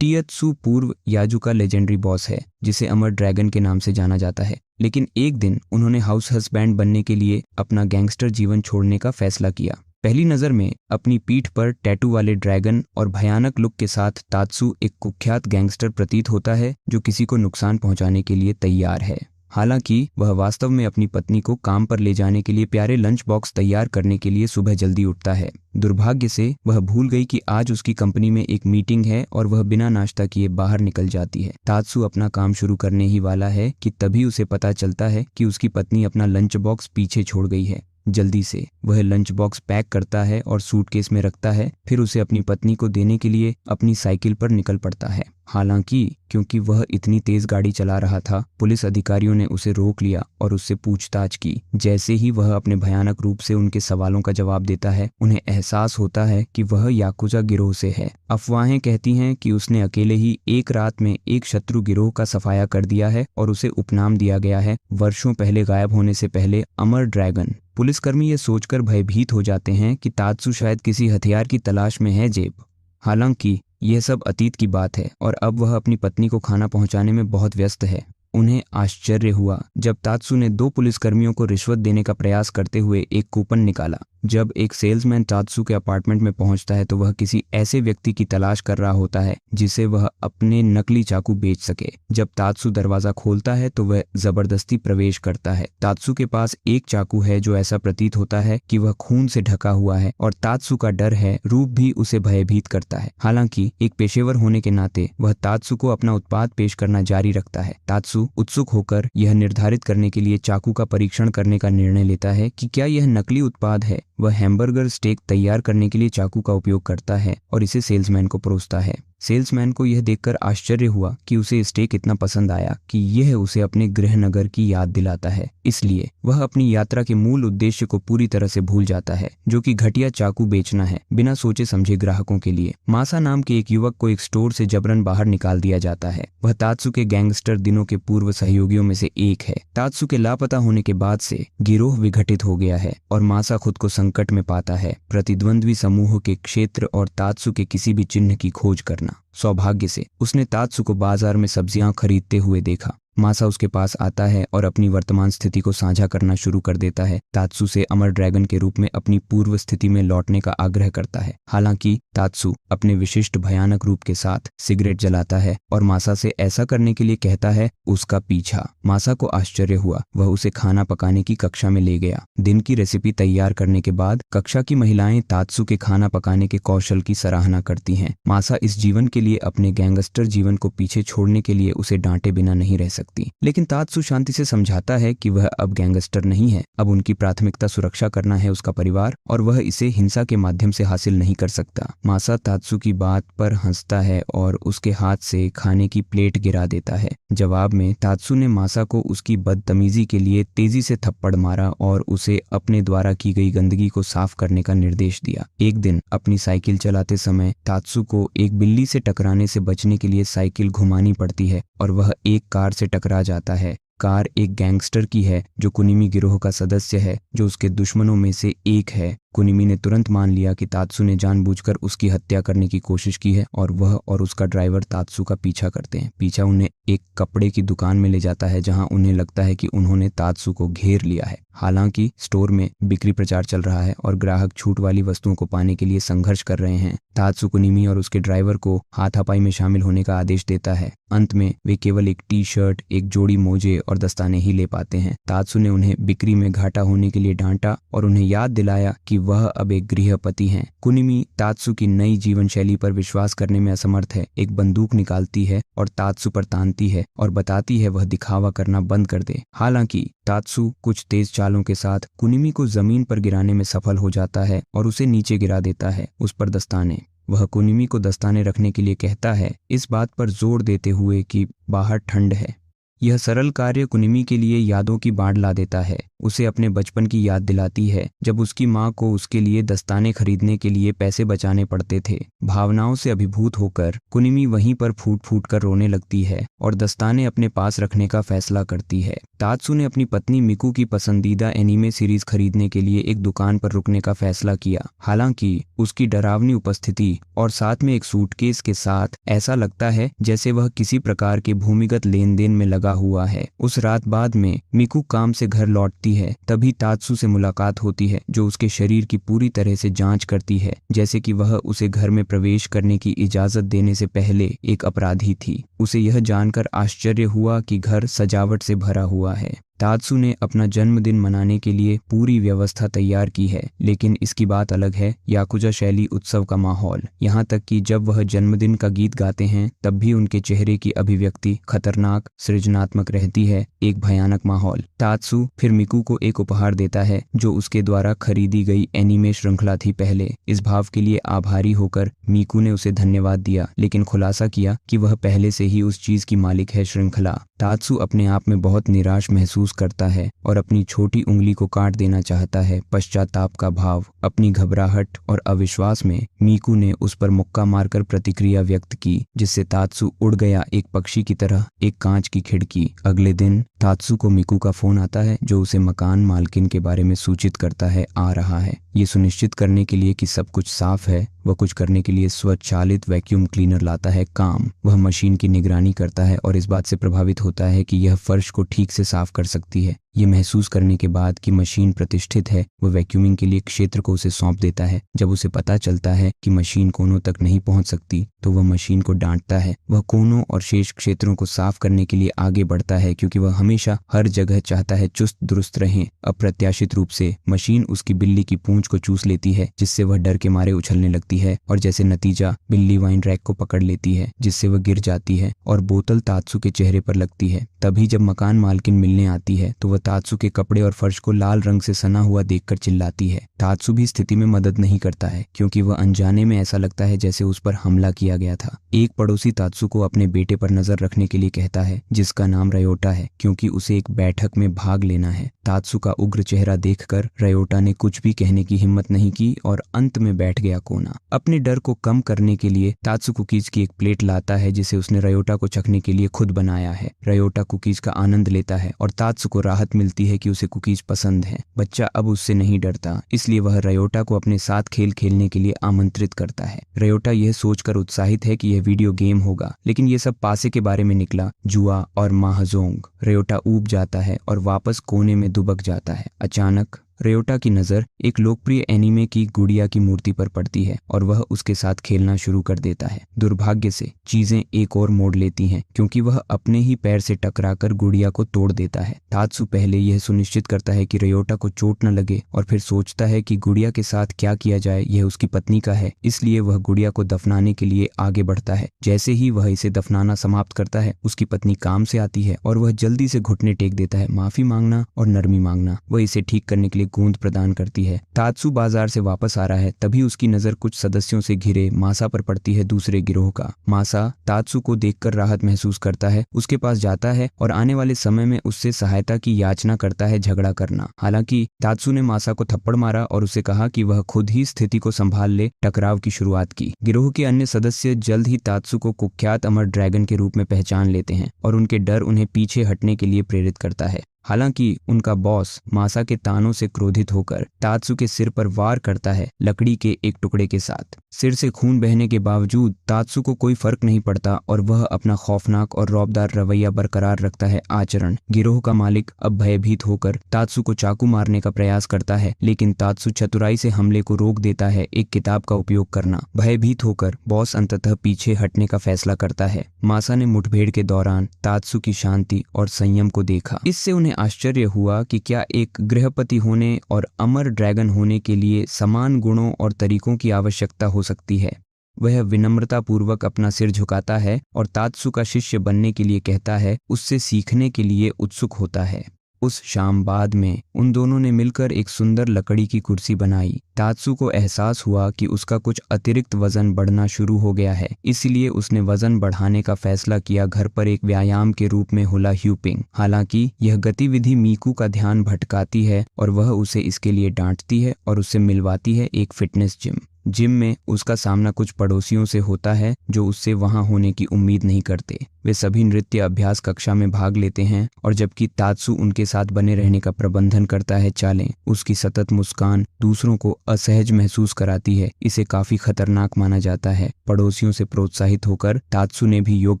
टियत्सु पूर्व याजुका legendary boss है जिसे अमर ड्रैगन के नाम से जाना जाता है, लेकिन एक दिन उन्होंने हाउस हस्बैंड बनने के लिए अपना गैंगस्टर जीवन छोड़ने का फैसला किया। पहली नज़र में अपनी पीठ पर टैटू वाले ड्रैगन और भयानक लुक के साथ तात्सु एक कुख्यात गैंगस्टर प्रतीत होता है जो किसी को नुकसान पहुंचाने के लिए तैयार है। हालांकि वह वास्तव में अपनी पत्नी को काम पर ले जाने के लिए प्यारे लंच बॉक्स तैयार करने के लिए सुबह जल्दी उठता है। दुर्भाग्य से वह भूल गई कि आज उसकी कंपनी में एक मीटिंग है और वह बिना नाश्ता किए बाहर निकल जाती है। तात्सु अपना काम शुरू करने ही वाला है कि तभी उसे पता चलता है कि उसकी पत्नी अपना लंच बॉक्स पीछे छोड़ गई है। जल्दी से वह लंच बॉक्स पैक करता है और सूटकेस में रखता है, फिर उसे अपनी पत्नी को देने के लिए अपनी साइकिल पर निकल पड़ता है। हालांकि क्योंकि वह इतनी तेज गाड़ी चला रहा था, पुलिस अधिकारियों ने उसे रोक लिया और उससे पूछताछ की। जैसे ही वह अपने भयानक रूप से उनके सवालों का जवाब देता है, उन्हें एहसास होता है कि वह याकुजा गिरोह से है। अफवाहें कहती हैं कि उसने अकेले ही एक रात में एक शत्रु गिरोह का सफाया कर दिया है और उसे उपनाम दिया गया है वर्षों पहले गायब होने से पहले अमर ड्रैगन। पुलिसकर्मी ये सोचकर भयभीत हो जाते हैं कि तात्सु शायद किसी हथियार की तलाश में है जेब। हालांकि यह सब अतीत की बात है और अब वह अपनी पत्नी को खाना पहुंचाने में बहुत व्यस्त है। उन्हें आश्चर्य हुआ जब तात्सु ने 2 पुलिसकर्मियों को रिश्वत देने का प्रयास करते हुए एक कूपन निकाला। जब एक सेल्समैन तात्सु के अपार्टमेंट में पहुंचता है तो वह किसी ऐसे व्यक्ति की तलाश कर रहा होता है जिसे वह अपने नकली चाकू बेच सके। जब तात्सु दरवाजा खोलता है तो वह जबरदस्ती प्रवेश करता है। तात्सु के पास एक चाकू है जो ऐसा प्रतीत होता है कि वह खून से ढका हुआ है और तात्सु का डर है रूप भी उसे भयभीत करता है। हालांकि एक पेशेवर होने के नाते वह तात्सु को अपना उत्पाद पेश करना जारी रखता है। तात्सु उत्सुक होकर यह निर्धारित करने के लिए चाकू का परीक्षण करने का निर्णय लेता है कि क्या यह नकली उत्पाद है। वह हैमबर्गर स्टेक तैयार करने के लिए चाकू का उपयोग करता है और इसे सेल्समैन को परोसता है। सेल्समैन को यह देखकर आश्चर्य हुआ कि उसे स्टेक इतना पसंद आया कि यह उसे अपने गृहनगर की याद दिलाता है। इसलिए वह अपनी यात्रा के मूल उद्देश्य को पूरी तरह से भूल जाता है, जो कि घटिया चाकू बेचना है बिना सोचे समझे ग्राहकों के लिए। मासा नाम के एक युवक को एक स्टोर से जबरन बाहर निकाल दिया जाता है। वह तात्सु के गैंगस्टर दिनों के पूर्व सहयोगियों में से एक है। तात्सु के लापता होने के बाद से गिरोह विघटित हो गया है और मासा खुद को संकट में पाता है। प्रतिद्वंद्वी समूह के क्षेत्र और तात्सु के किसी भी चिन्ह की खोज करना। सौभाग्य से उसने तात्सु को बाजार में सब्जियां खरीदते हुए देखा। मासा उसके पास आता है और अपनी वर्तमान स्थिति को साझा करना शुरू कर देता है। तात्सु से अमर ड्रैगन के रूप में अपनी पूर्व स्थिति में लौटने का आग्रह करता है। हालांकि तात्सु अपने विशिष्ट भयानक रूप के साथ सिगरेट जलाता है और मासा से ऐसा करने के लिए कहता है उसका पीछा। मासा को आश्चर्य हुआ। वह उसे खाना पकाने की कक्षा में ले गया। दिन की रेसिपी तैयार करने के बाद कक्षा की महिलाएं तात्सु के खाना पकाने के कौशल की सराहना करती हैं। मासा इस जीवन के लिए अपने गैंगस्टर जीवन को पीछे छोड़ने के लिए उसे डांटे बिना नहीं रह सकती। लेकिन तात्सु शांति से समझाता है कि वह अब गैंगस्टर नहीं है। अब उनकी प्राथमिकता सुरक्षा करना है उसका परिवार, और वह इसे हिंसा के माध्यम से हासिल नहीं कर सकता। मासा तात्सु की बात पर हंसता है और उसके हाथ से खाने की प्लेट गिरा देता है। जवाब में तात्सु ने मासा को उसकी बदतमीजी के लिए तेजी से थप्पड़ मारा और उसे अपने द्वारा की गई गंदगी को साफ करने का निर्देश दिया। एक दिन अपनी साइकिल चलाते समय तात्सु को एक बिल्ली से टकराने से बचने के लिए साइकिल घुमानी पड़ती है और वह एक कार से टकरा जाता है। कार एक गैंगस्टर की है जो कुनिमी गिरोह का सदस्य है, जो उसके दुश्मनों में से एक है। कुनिमी ने तुरंत मान लिया कि तात्सु ने जानबूझकर उसकी हत्या करने की कोशिश की है और वह और उसका ड्राइवर तात्सु का पीछा करते हैं। पीछा उन्हें एक कपड़े की दुकान में ले जाता है जहां उन्हें लगता है कि उन्होंने तात्सु को घेर लिया है। हालांकि स्टोर में बिक्री प्रचार चल रहा है और ग्राहक छूट वाली वस्तुओं को पाने के लिए संघर्ष कर रहे हैं। तात्सु कुनिमी और उसके ड्राइवर को हाथापाई में शामिल होने का आदेश देता है। अंत में वे केवल एक टी शर्ट, एक जोड़ी मोजे और दस्ताने ही ले पाते हैं। तात्सु ने उन्हें बिक्री में घाटा होने के लिए डांटा और उन्हें याद दिलाया कि वह अब एक गृहपति हैं। कुनिमी तात्सु की नई जीवन शैली पर विश्वास करने में असमर्थ है। एक बंदूक निकालती है और तात्सु पर तानती है और बताती है वह दिखावा करना बंद कर दे। हालांकि तात्सु कुछ तेज चालों के साथ कुनिमी को जमीन पर गिराने में सफल हो जाता है और उसे नीचे गिरा देता है, उस पर दस्ताने। वह कुनिमी को दस्ताने रखने के लिए कहता है, इस बात पर जोर देते हुए कि बाहर ठंड है। यह सरल कार्य कुनिमी के लिए यादों की बाढ़ ला देता है। उसे अपने बचपन की याद दिलाती है जब उसकी माँ को उसके लिए दस्ताने खरीदने के लिए पैसे बचाने पड़ते थे। भावनाओं से अभिभूत होकर कुनिमी वहीं पर फूट फूट कर रोने लगती है और दस्ताने अपने पास रखने का फैसला करती है। तात्सु ने अपनी पत्नी मिकू की पसंदीदा एनीमे सीरीज खरीदने के लिए एक दुकान पर रुकने का फैसला किया। हालांकि उसकी डरावनी उपस्थिति और साथ में एक सूटकेस के साथ ऐसा लगता है जैसे वह किसी प्रकार के भूमिगत लेन देन में लगा हुआ है। उस रात बाद में मिकू काम से घर लौटती है, तभी तात्सु से मुलाकात होती है जो उसके शरीर की पूरी तरह से जांच करती है, जैसे कि वह उसे घर में प्रवेश करने की इजाजत देने से पहले एक अपराधी थी। उसे यह जानकर आश्चर्य हुआ कि घर सजावट से भरा हुआ है। तात्सु ने अपना जन्मदिन मनाने के लिए पूरी व्यवस्था तैयार की है, लेकिन इसकी बात अलग है। याकुजा शैली उत्सव का माहौल, यहाँ तक कि जब वह जन्मदिन का गीत गाते हैं तब भी उनके चेहरे की अभिव्यक्ति खतरनाक सृजनात्मक रहती है। एक भयानक माहौल। तात्सु फिर मिकू को एक उपहार देता है जो उसके द्वारा खरीदी गई एनीमे श्रृंखला थी। पहले इस भाव के लिए आभारी होकर मिकू ने उसे धन्यवाद दिया, लेकिन खुलासा किया कि वह पहले से ही उस चीज की मालिक है, श्रृंखला। तात्सु अपने आप में बहुत निराश महसूस करता है और अपनी छोटी उंगली को काट देना चाहता है। पश्चाताप का भाव, अपनी घबराहट और अविश्वास में मिकू ने उस पर मुक्का मारकर प्रतिक्रिया व्यक्त की, जिससे तात्सु उड़ गया एक पक्षी की तरह एक कांच की खिड़की। अगले दिन तात्सु को मिकू का फोन आता है जो उसे मकान मालकिन के बारे में सूचित करता है आ रहा है। ये सुनिश्चित करने के लिए कि सब कुछ साफ है, वह कुछ करने के लिए स्वचालित वैक्यूम क्लीनर लाता है काम। वह मशीन की निगरानी करता है और इस बात से प्रभावित होता है कि यह फर्श को ठीक से साफ कर सकती है। ये महसूस करने के बाद कि मशीन प्रतिष्ठित है, वह वैक्यूमिंग के लिए क्षेत्र को उसे सौंप देता है। जब उसे पता चलता है कि मशीन कोनों तक नहीं पहुंच सकती तो वह मशीन को डांटता है। वह कोनों और शेष क्षेत्रों को साफ करने के लिए आगे बढ़ता है क्योंकि वह हमेशा हर जगह चाहता है चुस्त दुरुस्त रहें। अप्रत्याशित रूप से मशीन उसकी बिल्ली की पूंछ को चूस लेती है, जिससे वह डर के मारे उछलने लगती है और जैसे नतीजा बिल्ली वाइन रैक को पकड़ लेती है, जिससे वह गिर जाती है और बोतल तात्सु के चेहरे पर लगती है। तभी जब मकान मालकिन मिलने आती है तो वह तात्सु के कपड़े और फर्श को लाल रंग से सना हुआ देखकर चिल्लाती है। तात्सु भी स्थिति में मदद नहीं करता है क्योंकि वह अनजाने में ऐसा लगता है जैसे उस पर हमला किया गया था। एक पड़ोसी तात्सु को अपने बेटे पर नजर रखने के लिए कहता है, जिसका नाम रयोटा है, क्योंकि उसे एक बैठक में भाग लेना है। तात्सु का उग्र चेहरा देखकर रयोटा ने कुछ भी कहने की हिम्मत नहीं की और अंत में बैठ गया कोना। अपने डर को कम करने के लिए तात्सु कुकीज की एक प्लेट लाता है जिसे उसने रयोटा को चखने के लिए खुद बनाया है। रयोटा कुकीज का आनंद लेता है और तात्सु को राहत मिलती है कि उसे कुकीज पसंद है। बच्चा अब उससे नहीं डरता, इसलिए वह रयोटा को अपने साथ खेल खेलने के लिए आमंत्रित करता है। रयोटा यह सोचकर उत्साहित है कि यह वीडियो गेम होगा, लेकिन यह सब पासे के बारे में निकला, जुआ और माहजोंग। रयोटा ऊब जाता है और वापस कोने में दुबक जाता है। अचानक रयोटा की नज़र एक लोकप्रिय एनीमे की गुड़िया की मूर्ति पर पड़ती है और वह उसके साथ खेलना शुरू कर देता है। दुर्भाग्य से चीजें एक और मोड़ लेती हैं क्योंकि वह अपने ही पैर से टकराकर गुड़िया को तोड़ देता है। तात्सु पहले यह सुनिश्चित करता है कि रयोटा को चोट न लगे और फिर सोचता है कि गुड़िया के साथ क्या किया जाए, यह उसकी पत्नी का है, इसलिए वह गुड़िया को दफनाने के लिए आगे बढ़ता है। जैसे ही वह इसे दफनाना समाप्त करता है, उसकी पत्नी काम से आती है और वह जल्दी से घुटने टेक देता है। माफी मांगना और नरमी मांगना, वह इसे ठीक करने के लिए गोंद प्रदान करती है। तात्सु बाजार से वापस आ रहा है, तभी उसकी नजर कुछ सदस्यों से घिरे मासा पर पड़ती है, दूसरे गिरोह का। मासा तात्सु को देखकर राहत महसूस करता है, उसके पास जाता है और आने वाले समय में उससे सहायता की याचना करता है झगड़ा करना। हालांकि तात्सु ने मासा को थप्पड़ मारा और उसे कहा कि वह खुद ही स्थिति को संभाल ले। टकराव की शुरुआत की। गिरोह के अन्य सदस्य जल्द ही तात्सु को कुख्यात अमर ड्रैगन के रूप में पहचान लेते हैं और उनके डर उन्हें पीछे हटने के लिए प्रेरित करता है। हालांकि उनका बॉस मासा के तानों से क्रोधित होकर तात्सु के सिर पर वार करता है लकड़ी के एक टुकड़े के साथ। सिर से खून बहने के बावजूद तात्सु को कोई फर्क नहीं पड़ता और वह अपना खौफनाक और रौबदार रवैया बरकरार रखता है। आचरण। गिरोह का मालिक अब भयभीत होकर तात्सु को चाकू मारने का प्रयास करता है, लेकिन तात्सु चतुराई से हमले को रोक देता है। एक किताब का उपयोग करना। भयभीत होकर बॉस अंततः पीछे हटने का फैसला करता है। मासा ने मुठभेड़ के दौरान तात्सु की शांति और संयम को देखा। इससे उन्हें आश्चर्य हुआ कि क्या एक गृहपति होने और अमर ड्रैगन होने के लिए समान गुणों और तरीकों की आवश्यकता हो सकती है। वह विनम्रता पूर्वक अपना सिर झुकाता है और तात्सु का शिष्य बनने के लिए कहता है, उससे सीखने के लिए उत्सुक होता है। उस शाम बाद में उन दोनों ने मिलकर एक सुंदर लकड़ी की कुर्सी बनाई। तात्सु को एहसास हुआ कि उसका कुछ अतिरिक्त वजन बढ़ना शुरू हो गया है, इसलिए उसने वजन बढ़ाने का फैसला किया घर पर एक व्यायाम के रूप में हुला ह्यूपिंग। हालांकि यह गतिविधि मीकू का ध्यान भटकाती है और वह उसे इसके लिए डांटती है और उससे मिलवाती है एक फिटनेस जिम में उसका सामना कुछ पड़ोसियों से होता है जो उससे वहां होने की उम्मीद नहीं करते। वे सभी नृत्य अभ्यास कक्षा में भाग लेते हैं और जबकि तात्सु उनके साथ बने रहने का प्रबंधन करता है, चालें उसकी सतत मुस्कान दूसरों को असहज महसूस कराती है। इसे काफी खतरनाक माना जाता है। पड़ोसियों से प्रोत्साहित होकर तात्सु ने भी योग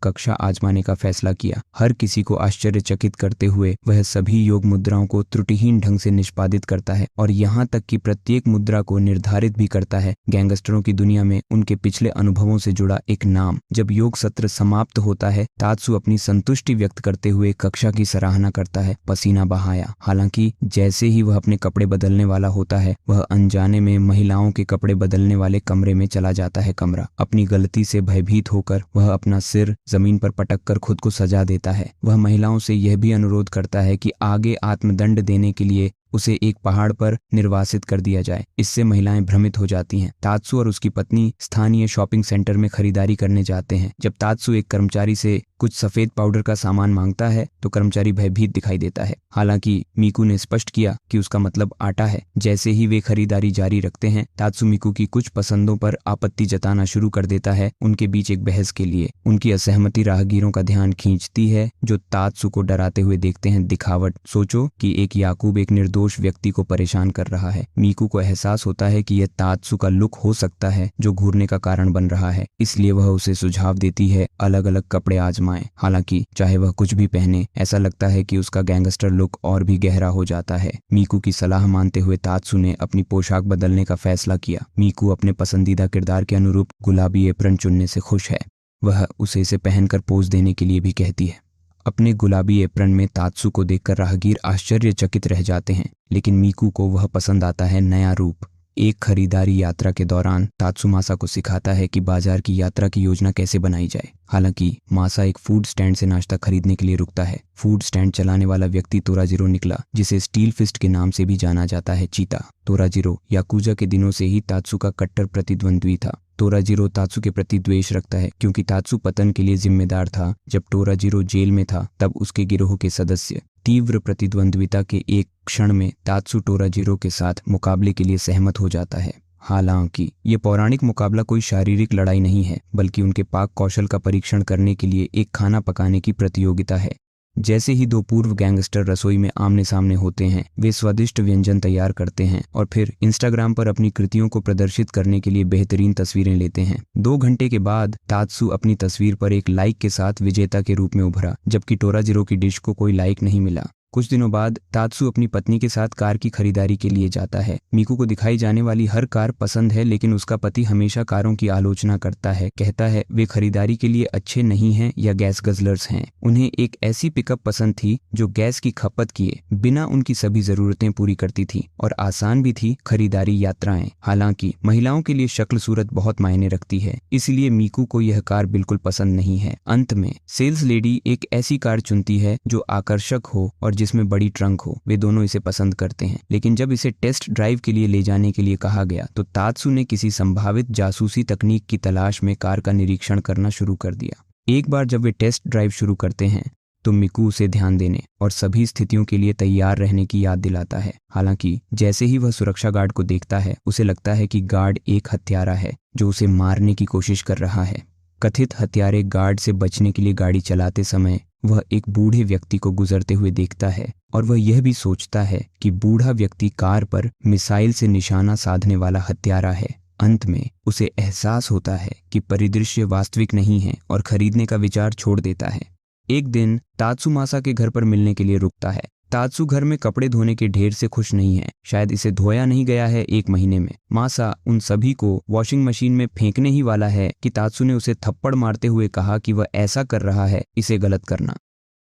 कक्षा आजमाने का फैसला किया। हर किसी को आश्चर्यचकित करते हुए वह सभी योग मुद्राओं को त्रुटिहीन ढंग से निष्पादित करता है और यहाँ तक कि प्रत्येक मुद्रा को निर्धारित भी करता है। गैंगस्टरों की दुनिया में उनके पिछले अनुभवों से जुड़ा एक नाम। जब योग सत्र समाप्त होता है, तात्सु अपनी संतुष्टि व्यक्त करते हुए कक्षा की सराहना करता है। पसीना बहाया। हालांकि जैसे ही वह अपने कपड़े बदलने वाला होता है, वह अनजाने में महिलाओं के कपड़े बदलने वाले कमरे में चला जाता है। कमरा अपनी गलती से भयभीत होकर वह अपना सिर जमीन पर पटक कर खुद को सजा देता है। वह महिलाओं से यह भी अनुरोध करता है कि आगे आत्मदंड देने के लिए उसे एक पहाड़ पर निर्वासित कर दिया जाए। इससे महिलाएं भ्रमित हो जाती हैं। तात्सु और उसकी पत्नी स्थानीय शॉपिंग सेंटर में खरीदारी करने जाते हैं। जब तात्सु एक कर्मचारी से कुछ सफेद पाउडर का सामान मांगता है तो कर्मचारी भयभीत दिखाई देता है। हालांकि मीकू ने स्पष्ट किया कि उसका मतलब आटा है। जैसे ही वे खरीदारी जारी रखते हैं, तात्सु मीकू की कुछ पसंदों पर आपत्ति जताना शुरू कर देता है। उनके बीच एक बहस के लिए उनकी असहमति राहगीरों का ध्यान खींचती है जो तात्सु को डराते हुए देखते हैं। दिखावट। सोचो कि एक याकूब एक निर्दोष व्यक्ति को परेशान कर रहा है। मीकू को एहसास होता है कि यह तात्सु का लुक हो सकता है जो घूरने का कारण बन रहा है, इसलिए वह उसे सुझाव देती है अलग अलग कपड़े आजमाएं। हालांकि चाहे वह कुछ भी पहने, ऐसा लगता है कि उसका गैंगस्टर लुक और भी गहरा हो जाता है। मीकू की सलाह मानते हुए तात्सु ने अपनी पोशाक बदलने का फैसला किया। मीकू अपने पसंदीदा किरदार के अनुरूप गुलाबी एप्रन चुनने से खुश है। वह उसे इसे पहनकर पोज देने के लिए भी कहती है। अपने गुलाबी एप्रन में तात्सु को देखकर राहगीर आश्चर्यचकित रह जाते हैं, लेकिन मीकू को वह पसंद आता है। नया रूप। एक खरीदारी यात्रा के दौरान तात्सु मासा को सिखाता है कि बाजार की यात्रा की योजना कैसे बनाई जाए। हालांकि मासा एक फूड स्टैंड से नाश्ता खरीदने के लिए रुकता है। फूड स्टैंड चलाने वाला व्यक्ति तोराजिरो निकला, जिसे स्टील फिस्ट के नाम से भी जाना जाता है। चीता। तोराजिरो याकुजा के दिनों से ही तात्सु का कट्टर प्रतिद्वंद्वी था। तोराजिरो तात्सु के प्रति द्वेष रखता है क्योंकि तात्सु पतन के लिए जिम्मेदार था। जब तोराजिरो जेल में था तब उसके गिरोह के सदस्य तीव्र प्रतिद्वंद्विता के एक क्षण में तात्सु तोराजिरो के साथ मुकाबले के लिए सहमत हो जाता है। हालांकि ये पौराणिक मुकाबला कोई शारीरिक लड़ाई नहीं है, बल्कि उनके पाक कौशल का परीक्षण करने के लिए एक खाना पकाने की प्रतियोगिता है। जैसे ही दो पूर्व गैंगस्टर रसोई में आमने सामने होते हैं, वे स्वादिष्ट व्यंजन तैयार करते हैं और फिर इंस्टाग्राम पर अपनी कृतियों को प्रदर्शित करने के लिए बेहतरीन तस्वीरें लेते हैं। 2 घंटे के बाद तात्सु अपनी तस्वीर पर एक लाइक के साथ विजेता के रूप में उभरा, जबकि तोराजिरो की डिश को कोई लाइक नहीं मिला। कुछ दिनों बाद तात्सु अपनी पत्नी के साथ कार की खरीदारी के लिए जाता है। मीकू को दिखाई जाने वाली हर कार पसंद है, लेकिन उसका पति हमेशा कारों की आलोचना करता है। कहता है वे खरीदारी के लिए अच्छे नहीं हैं या गैस गजलर्स हैं। उन्हें एक ऐसी पिकअप पसंद थी जो गैस की खपत किए बिना उनकी सभी जरूरतें पूरी करती थी और आसान भी थी खरीदारी यात्राएं। हालांकि महिलाओं के लिए शक्ल सूरत बहुत मायने रखती है, इसलिए मीकू को यह कार बिल्कुल पसंद नहीं है। अंत में सेल्स लेडी एक ऐसी कार चुनती है जो आकर्षक हो और जिसमें बड़ी ट्रंक हो। वे दोनों इसे पसंद करते हैं, लेकिन जब इसे टेस्ट ड्राइव के लिए ले जाने के लिए कहा गया तो तात्सु ने किसी संभावित जासूसी तकनीक की तलाश में कार का निरीक्षण करना शुरू कर दिया। एक बार जब वे टेस्ट ड्राइव शुरू करते हैं तो मीकू उसे ध्यान देने और सभी स्थितियों के लिए तैयार रहने की याद दिलाता है। हालांकि जैसे ही वह सुरक्षा गार्ड को देखता है, उसे लगता है कि गार्ड एक हत्यारा है जो उसे मारने की कोशिश कर रहा है। कथित हत्यारे गार्ड से बचने के लिए गाड़ी चलाते समय वह एक बूढ़े व्यक्ति को गुजरते हुए देखता है और वह यह भी सोचता है कि बूढ़ा व्यक्ति कार पर मिसाइल से निशाना साधने वाला हत्यारा है। अंत में उसे एहसास होता है कि परिदृश्य वास्तविक नहीं है और खरीदने का विचार छोड़ देता है। एक दिन तात्सु मासा के घर पर मिलने के लिए रुकता है। तात्सु घर में कपड़े धोने के ढेर से खुश नहीं है। शायद इसे धोया नहीं गया है 1 महीने में। मासा उन सभी को वॉशिंग मशीन में फेंकने ही वाला है कि तात्सु ने उसे थप्पड़ मारते हुए कहा कि वह ऐसा कर रहा है, इसे गलत करना।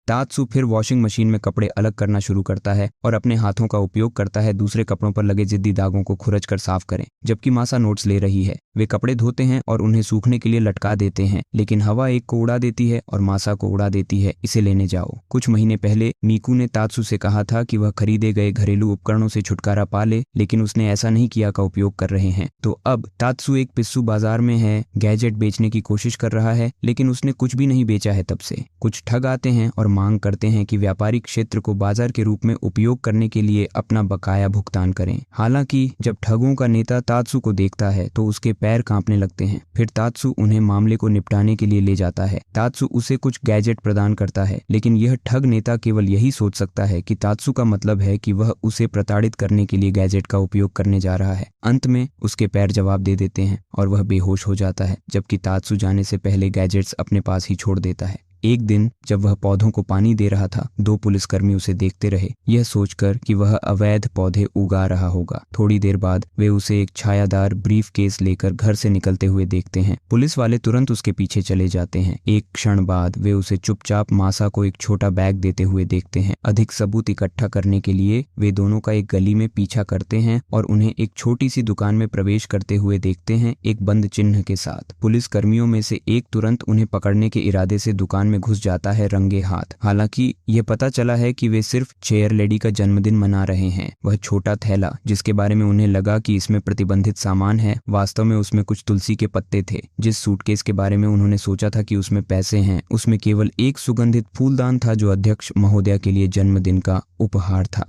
तात्सु फिर वॉशिंग मशीन में कपड़े अलग करना शुरू करता है और अपने हाथों का उपयोग करता है दूसरे कपड़ों पर लगे जिद्दी दागों को खुरच कर साफ करें। जबकि मासा नोट्स ले रही है, वे कपड़े धोते हैं और उन्हें सूखने के लिए लटका देते हैं, लेकिन हवा एक को उड़ा देती है और मासा को उड़ा देती है, इसे लेने जाओ। कुछ महीने पहले मीकू ने तात्सु से कहा था कि वह खरीदे गए घरेलू उपकरणों से छुटकारा पा ले, लेकिन उसने ऐसा नहीं किया का उपयोग कर रहे हैं। तो अब तात्सु एक पिस्सू बाजार में है, गैजेट बेचने की कोशिश कर रहा है, लेकिन उसने कुछ भी नहीं बेचा है तब से। कुछ ठग आते हैं और मांग करते हैं कि व्यापारिक क्षेत्र को बाजार के रूप में उपयोग करने के लिए अपना बकाया भुगतान करें। हालांकि जब ठगों का नेता तात्सु को देखता है तो उसके पैर कांपने लगते हैं। फिर तात्सु उन्हें मामले को निपटाने के लिए ले जाता है। तात्सु उसे कुछ गैजेट प्रदान करता है, लेकिन यह ठग नेता केवल यही सोच सकता है कि तात्सु का मतलब है कि वह उसे प्रताड़ित करने के लिए गैजेट का उपयोग करने जा रहा है। अंत में उसके पैर जवाब दे देते हैं और वह बेहोश हो जाता है, जबकि तात्सु जाने से पहले गैजेट्स अपने पास ही छोड़ देता है। एक दिन जब वह पौधों को पानी दे रहा था, 2 पुलिसकर्मी उसे देखते रहे, यह सोचकर कि वह अवैध पौधे उगा रहा होगा। थोड़ी देर बाद वे उसे एक छायादार ब्रीफ केस लेकर घर से निकलते हुए देखते हैं। पुलिस वाले तुरंत उसके पीछे चले जाते हैं। एक क्षण बाद वे उसे चुपचाप मासा को एक छोटा बैग देते हुए देखते हैं। अधिक सबूत इकट्ठा करने के लिए वे दोनों का एक गली में पीछा करते हैं और उन्हें एक छोटी सी दुकान में प्रवेश करते हुए देखते हैं, एक बंद चिन्ह के साथ। पुलिस कर्मियों में से एक तुरंत उन्हें पकड़ने के इरादे से दुकान में घुस जाता है रंगे हाथ। हालांकि यह पता चला है कि वे सिर्फ चेयर लेडी का जन्मदिन मना रहे हैं। वह छोटा थैला जिसके बारे में उन्हें लगा कि इसमें प्रतिबंधित सामान है, वास्तव में उसमें कुछ तुलसी के पत्ते थे। जिस सूटकेस के बारे में उन्होंने सोचा था कि उसमें पैसे हैं, उसमें केवल एक सुगंधित फूलदान था जो अध्यक्ष महोदया के लिए जन्मदिन का उपहार था।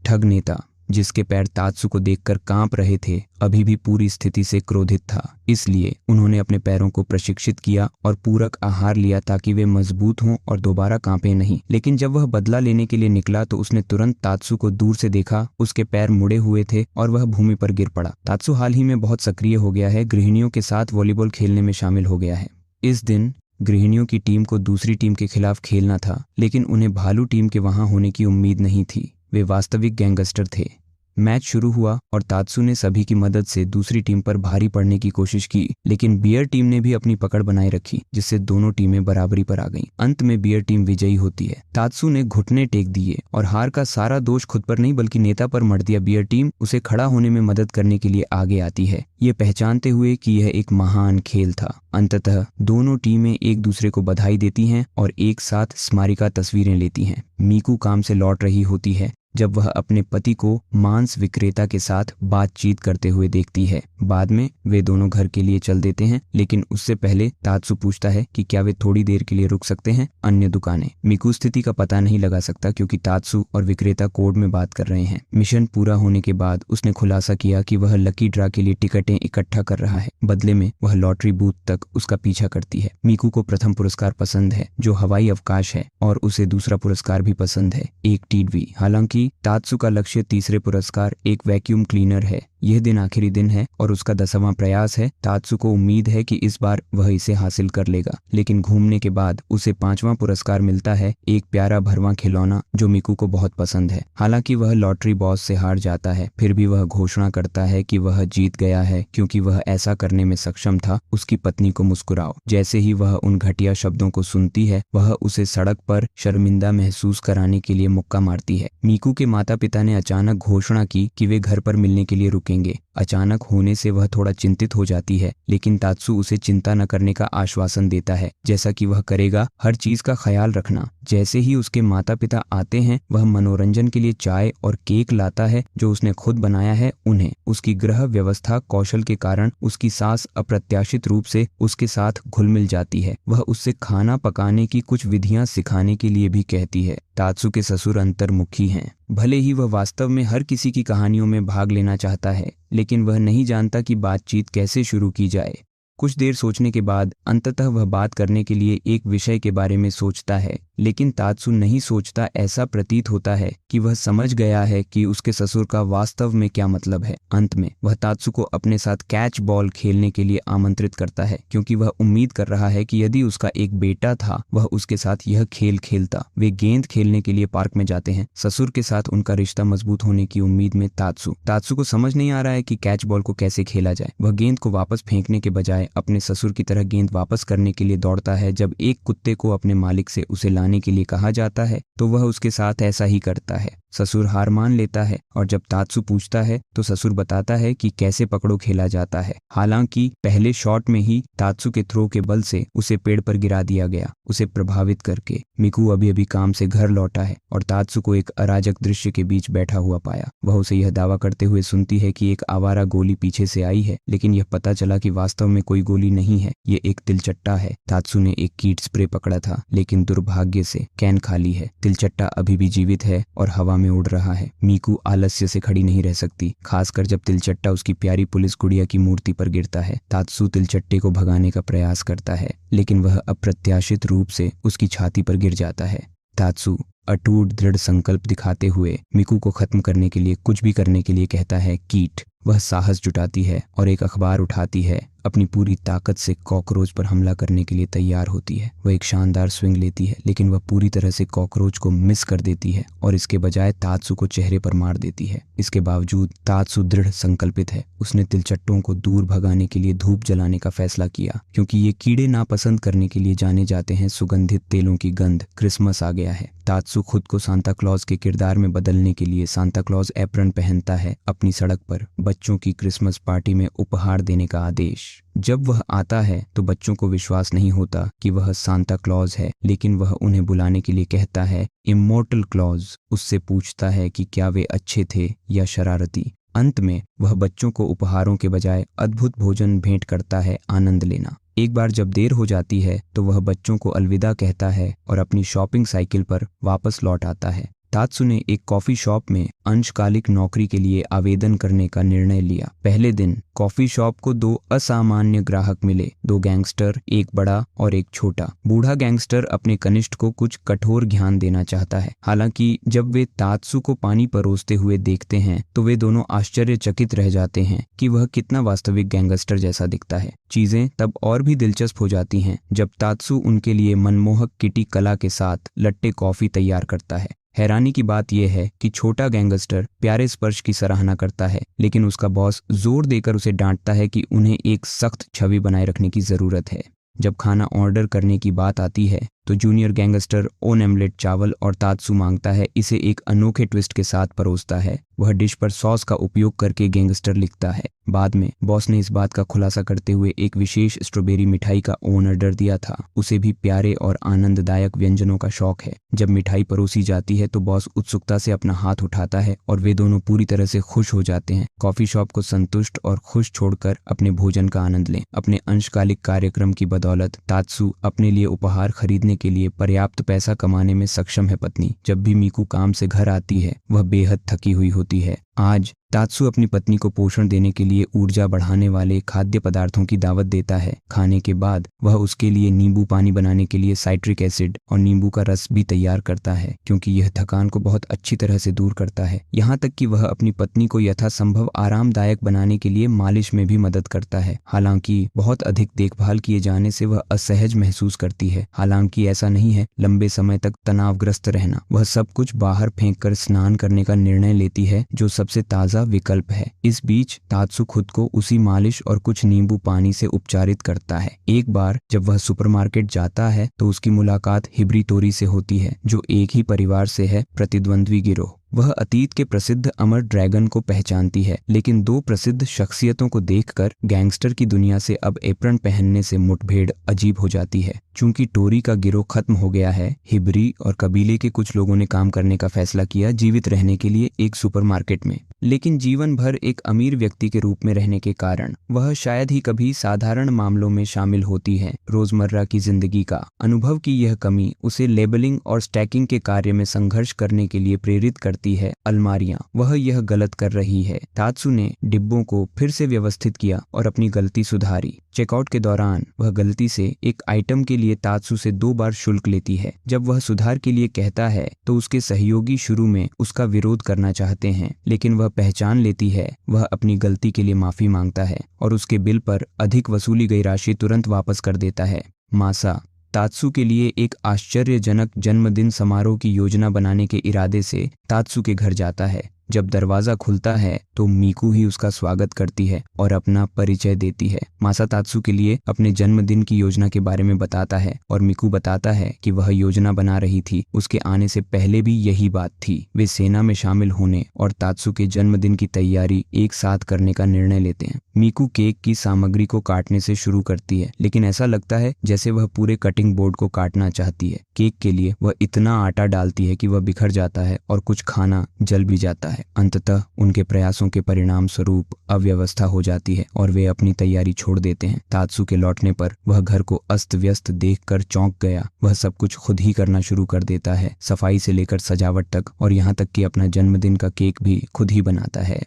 ठग नेता, जिसके पैर तात्सु को देखकर कांप रहे थे, अभी भी पूरी स्थिति से क्रोधित था। इसलिए उन्होंने अपने पैरों को प्रशिक्षित किया और पूरक आहार लिया ताकि वे मजबूत हों और दोबारा कांपे नहीं। लेकिन जब वह बदला लेने के लिए निकला तो उसने तुरंत तात्सु को दूर से देखा। उसके पैर मुड़े हुए थे और वह भूमि पर गिर पड़ा। तात्सु हाल ही में बहुत सक्रिय हो गया है, गृहिणियों के साथ वॉलीबॉल खेलने में शामिल हो गया है। इस दिन गृहिणियों की टीम को दूसरी टीम के खिलाफ खेलना था, लेकिन उन्हें भालू टीम के वहां होने की उम्मीद नहीं थी। वे वास्तविक गैंगस्टर थे। मैच शुरू हुआ और तात्सु ने सभी की मदद से दूसरी टीम पर भारी पड़ने की कोशिश की, लेकिन बियर टीम ने भी अपनी पकड़ बनाए रखी, जिससे दोनों टीमें बराबरी पर आ गईं। अंत में बियर टीम विजयी होती है। तात्सु ने घुटने टेक दिए और हार का सारा दोष खुद पर नहीं बल्कि नेता पर मढ़ दिया। बियर टीम उसे खड़ा होने में मदद करने के लिए आगे आती है, ये पहचानते हुए कि यह एक महान खेल था। अंततः दोनों टीमें एक दूसरे को बधाई देती हैं और एक साथ स्मारिका तस्वीरें लेती हैं। मीकू काम से लौट रही होती है जब वह अपने पति को मांस विक्रेता के साथ बातचीत करते हुए देखती है। बाद में वे दोनों घर के लिए चल देते हैं, लेकिन उससे पहले तात्सु पूछता है कि क्या वे थोड़ी देर के लिए रुक सकते हैं। अन्य दुकानें। मीकू स्थिति का पता नहीं लगा सकता क्योंकि तात्सु और विक्रेता कोड में बात कर रहे हैं। मिशन पूरा होने के बाद उसने खुलासा किया कि वह लकी ड्रा के लिए टिकटें इकट्ठा कर रहा है। बदले में वह लॉटरी बूथ तक उसका पीछा करती है। मीकू को प्रथम पुरस्कार पसंद है जो हवाई अवकाश है, और उसे दूसरा पुरस्कार भी पसंद है, एक टीवी। हालांकि तात्सु का लक्ष्य तीसरे पुरस्कार एक वैक्यूम क्लीनर है। यह दिन आखिरी दिन है और उसका 10वां प्रयास है। तात्सु को उम्मीद है कि इस बार वह इसे हासिल कर लेगा, लेकिन घूमने के बाद उसे 5वां पुरस्कार मिलता है, एक प्यारा भरवां खिलौना जो मीकू को बहुत पसंद है। हालांकि वह लॉटरी बॉस से हार जाता है, फिर भी वह घोषणा करता है कि वह जीत गया है क्योंकि वह ऐसा करने में सक्षम था। उसकी पत्नी को मुस्कुराओ। जैसे ही वह उन घटिया शब्दों को सुनती है, वह उसे सड़क पर शर्मिंदा महसूस कराने के लिए मुक्का मारती है। मीकू के माता पिता ने अचानक घोषणा की कि वे घर पर मिलने के लिए रुकेंगे। अचानक होने से वह थोड़ा चिंतित हो जाती है, लेकिन तात्सु उसे चिंता न करने का आश्वासन देता है, जैसा कि वह करेगा, हर चीज का ख्याल रखना। जैसे ही उसके माता पिता आते हैं, वह मनोरंजन के लिए चाय और केक लाता है जो उसने खुद बनाया है उन्हें। उसकी गृह व्यवस्था कौशल के कारण उसकी सास अप्रत्याशित रूप से उसके साथ घुल मिल जाती है। वह उससे खाना पकाने की कुछ विधियां सिखाने के लिए भी कहती है। तात्सु के ससुर अंतर्मुखी हैं। भले ही वह वास्तव में हर किसी की कहानियों में भाग लेना चाहता है, लेकिन वह नहीं जानता कि बातचीत कैसे शुरू की जाए। कुछ देर सोचने के बाद अंततः वह बात करने के लिए एक विषय के बारे में सोचता है, लेकिन तात्सु नहीं सोचता। ऐसा प्रतीत होता है कि वह समझ गया है कि उसके ससुर का वास्तव में क्या मतलब है। अंत में वह तात्सु को अपने साथ कैच बॉल खेलने के लिए आमंत्रित करता है, क्योंकि वह उम्मीद कर रहा है कि यदि उसका एक बेटा था, वह उसके साथ यह खेल खेलता। वे गेंद खेलने के लिए पार्क में जाते हैं। ससुर के साथ उनका रिश्ता मजबूत होने की उम्मीद में तात्सु को समझ नहीं आ रहा है कि कैच बॉल को कैसे खेला जाए। वह गेंद को वापस फेंकने के बजाय अपने ससुर की तरह गेंद वापस करने के लिए दौड़ता है जब एक कुत्ते को अपने मालिक से उसे लाने बुलाने के लिए कहा जाता है तो वह उसके साथ ऐसा ही करता है। ससुर हार मान लेता है और जब तात्सु पूछता है तो ससुर बताता है कि कैसे पकड़ो खेला जाता है। हालांकि पहले शॉट में ही तात्सु के थ्रो के बल से उसे पेड़ पर गिरा दिया गया, उसे प्रभावित करके। मिकू अभी अभी काम से घर लौटा है और तात्सु को एक अराजक दृश्य के बीच बैठा हुआ पाया। वह उसे यह दावा करते हुए सुनती है कि एक आवारा गोली पीछे से आई है, लेकिन यह पता चला कि वास्तव में कोई गोली नहीं है, ये एक तिलचट्टा है। तात्सु ने एक कीट स्प्रे पकड़ा था, लेकिन दुर्भाग्य से कैन खाली है। तिलचट्टा अभी भी जीवित है और हवा में उड़ रहा है। मीकू आलस्य से खड़ी नहीं रह सकती, खासकर जब तिलचट्टा उसकी प्यारी पुलिस गुड़िया की मूर्ति पर गिरता है। तात्सु तिलचट्टे को भगाने का प्रयास करता है, लेकिन वह अप्रत्याशित रूप से उसकी छाती पर गिर जाता है। तात्सु अटूट दृढ़ संकल्प दिखाते हुए मिकू को खत्म करने के लिए कुछ भी करने के लिए कहता है। कीट वह साहस जुटाती है और एक अखबार उठाती है, अपनी पूरी ताकत से कॉकरोच पर हमला करने के लिए तैयार होती है। वह एक शानदार स्विंग लेती है, लेकिन वह पूरी तरह से कॉकरोच को मिस कर देती है और इसके बजाय तात्सु को चेहरे पर मार देती है। इसके बावजूद तात्सु दृढ़ संकल्पित है। उसने तिलचट्टों को दूर भगाने के लिए धूप जलाने का फैसला किया, क्योंकि ये कीड़े नापसंद करने के लिए जाने जाते हैं। सुगंधित तेलों की गंध, क्रिसमस आ गया है। तात्सु खुद को सांता क्लॉज के किरदार में बदलने के लिए सांता क्लॉज एप्रन पहनता है। अपनी सड़क पर बच्चों की क्रिसमस पार्टी में उपहार देने का आदेश। जब वह आता है तो बच्चों को विश्वास नहीं होता कि वह सांता क्लॉज है, लेकिन वह उन्हें बुलाने के लिए कहता है इमोर्टल क्लॉज। उससे पूछता है कि क्या वे अच्छे थे या शरारती। अंत में वह बच्चों को उपहारों के बजाय अद्भुत भोजन भेंट करता है। आनंद लेना। एक बार जब देर हो जाती है तो वह बच्चों को अलविदा कहता है और अपनी शॉपिंग साइकिल पर वापस लौट आता है। तात्सु ने एक कॉफी शॉप में अंशकालिक नौकरी के लिए आवेदन करने का निर्णय लिया। पहले दिन कॉफी शॉप को दो असामान्य ग्राहक मिले, दो गैंगस्टर, एक बड़ा और एक छोटा। बूढ़ा गैंगस्टर अपने कनिष्ठ को कुछ कठोर ज्ञान देना चाहता है। हालांकि जब वे तात्सु को पानी परोसते हुए देखते हैं तो वे दोनों आश्चर्यचकित रह जाते हैं कि वह कितना वास्तविक गैंगस्टर जैसा दिखता है। चीजें तब और भी दिलचस्प हो जाती हैं जब तात्सु उनके लिए मनमोहक किटी कला के साथ लट्टे कॉफी तैयार करता है। हैरानी की बात यह है कि छोटा गैंगस्टर प्यारे स्पर्श की सराहना करता है, लेकिन उसका बॉस जोर देकर उसे डांटता है कि उन्हें एक सख्त छवि बनाए रखने की जरूरत है। जब खाना ऑर्डर करने की बात आती है तो जूनियर गैंगस्टर ओन एमलेट चावल और तात्सु मांगता है। इसे एक अनोखे ट्विस्ट के साथ परोसता है। वह डिश पर सॉस का उपयोग करके गैंगस्टर लिखता है। बाद में बॉस ने इस बात का खुलासा करते हुए एक विशेष स्ट्रॉबेरी मिठाई का ऑर्डर दिया था। उसे भी प्यारे और आनंददायक व्यंजनों का शौक है। जब मिठाई परोसी जाती है तो बॉस उत्सुकता से अपना हाथ उठाता है और वे दोनों पूरी तरह से खुश हो जाते हैं। कॉफी शॉप को संतुष्ट और खुश छोड़कर अपने भोजन का आनंद लें। अपने अंशकालिक कार्यक्रम की बदौलत तात्सु अपने लिए उपहार खरीदने के लिए पर्याप्त पैसा कमाने में सक्षम है। पत्नी जब भी मीकू काम से घर आती है वह बेहद थकी हुई होती है। आज तात्सु अपनी पत्नी को पोषण देने के लिए ऊर्जा बढ़ाने वाले खाद्य पदार्थों की दावत देता है। खाने के बाद वह उसके लिए नींबू पानी बनाने के लिए साइट्रिक एसिड और नींबू का रस भी तैयार करता है, क्योंकि यह थकान को बहुत अच्छी तरह से दूर करता है। यहाँ तक कि वह अपनी पत्नी को यथासंभव आरामदायक बनाने के लिए मालिश में भी मदद करता है। हालांकि बहुत अधिक देखभाल किए जाने से वह असहज महसूस करती है। हालांकि ऐसा नहीं है। लंबे समय तक तनावग्रस्त रहना। वह सब कुछ बाहर फेंक कर स्नान करने का निर्णय लेती है, जो सबसे ताज़ा विकल्प है। इस बीच तात्सु खुद को उसी मालिश और कुछ नींबू पानी से उपचारित करता है। एक बार जब वह सुपरमार्केट जाता है तो उसकी मुलाकात हिब्रिटोरी से होती है, जो एक ही परिवार से है, प्रतिद्वंद्वी गिरोह। वह अतीत के प्रसिद्ध अमर ड्रैगन को पहचानती है, लेकिन दो प्रसिद्ध शख्सियतों को देखकर गैंगस्टर की दुनिया से अब एप्रन पहनने से मुठभेड़ अजीब हो जाती है। चूंकि टोरी का गिरोह खत्म हो गया है, हिब्री और कबीले के कुछ लोगों ने काम करने का फैसला किया जीवित रहने के लिए एक सुपरमार्केट में। लेकिन जीवन भर एक अमीर व्यक्ति के रूप में रहने के कारण वह शायद ही कभी साधारण मामलों में शामिल होती है। रोजमर्रा की जिंदगी का अनुभव की यह कमी उसे लेबलिंग और स्टैकिंग के कार्य में संघर्ष करने के लिए प्रेरित करती है। अलमारियां, वह यह गलत कर रही है। तात्सु ने डिब्बों को फिर से व्यवस्थित किया और अपनी गलती सुधारी। चेकआउट के दौरान वह गलती से एक आइटम के लिए तात्सु से 2 बार शुल्क लेती है। जब वह सुधार के लिए कहता है तो उसके सहयोगी शुरू में उसका विरोध करना चाहते हैं, लेकिन वह पहचान लेती है। वह अपनी गलती के लिए माफी मांगता है और उसके बिल पर अधिक वसूली गई राशि तुरंत वापस कर देता है। मासा तात्सु के लिए एक आश्चर्यजनक जन्मदिन समारोह की योजना बनाने के इरादे से तात्सु के घर जाता है। जब दरवाजा खुलता है तो मीकू ही उसका स्वागत करती है और अपना परिचय देती है। मासा तात्सू के लिए अपने जन्मदिन की योजना के बारे में बताता है और मीकू बताता है कि वह योजना बना रही थी। उसके आने से पहले भी यही बात थी। वे सेना में शामिल होने और तात्सू के जन्मदिन की तैयारी एक साथ करने का निर्णय लेते हैं। मीकू केक की सामग्री को काटने से शुरू करती है, लेकिन ऐसा लगता है जैसे वह पूरे कटिंग बोर्ड को काटना चाहती है। केक के लिए वह इतना आटा डालती है कि वह बिखर जाता है और कुछ खाना जल भी जाता है। अंततः उनके प्रयासों के परिणाम स्वरूप अव्यवस्था हो जाती है और वे अपनी तैयारी छोड़ देते हैं। तात्सू के लौटने पर वह घर को अस्त व्यस्त देखकर चौंक गया। वह सब कुछ खुद ही करना शुरू कर देता है, सफाई से लेकर सजावट तक, और यहाँ तक कि अपना जन्मदिन का केक भी खुद ही बनाता है।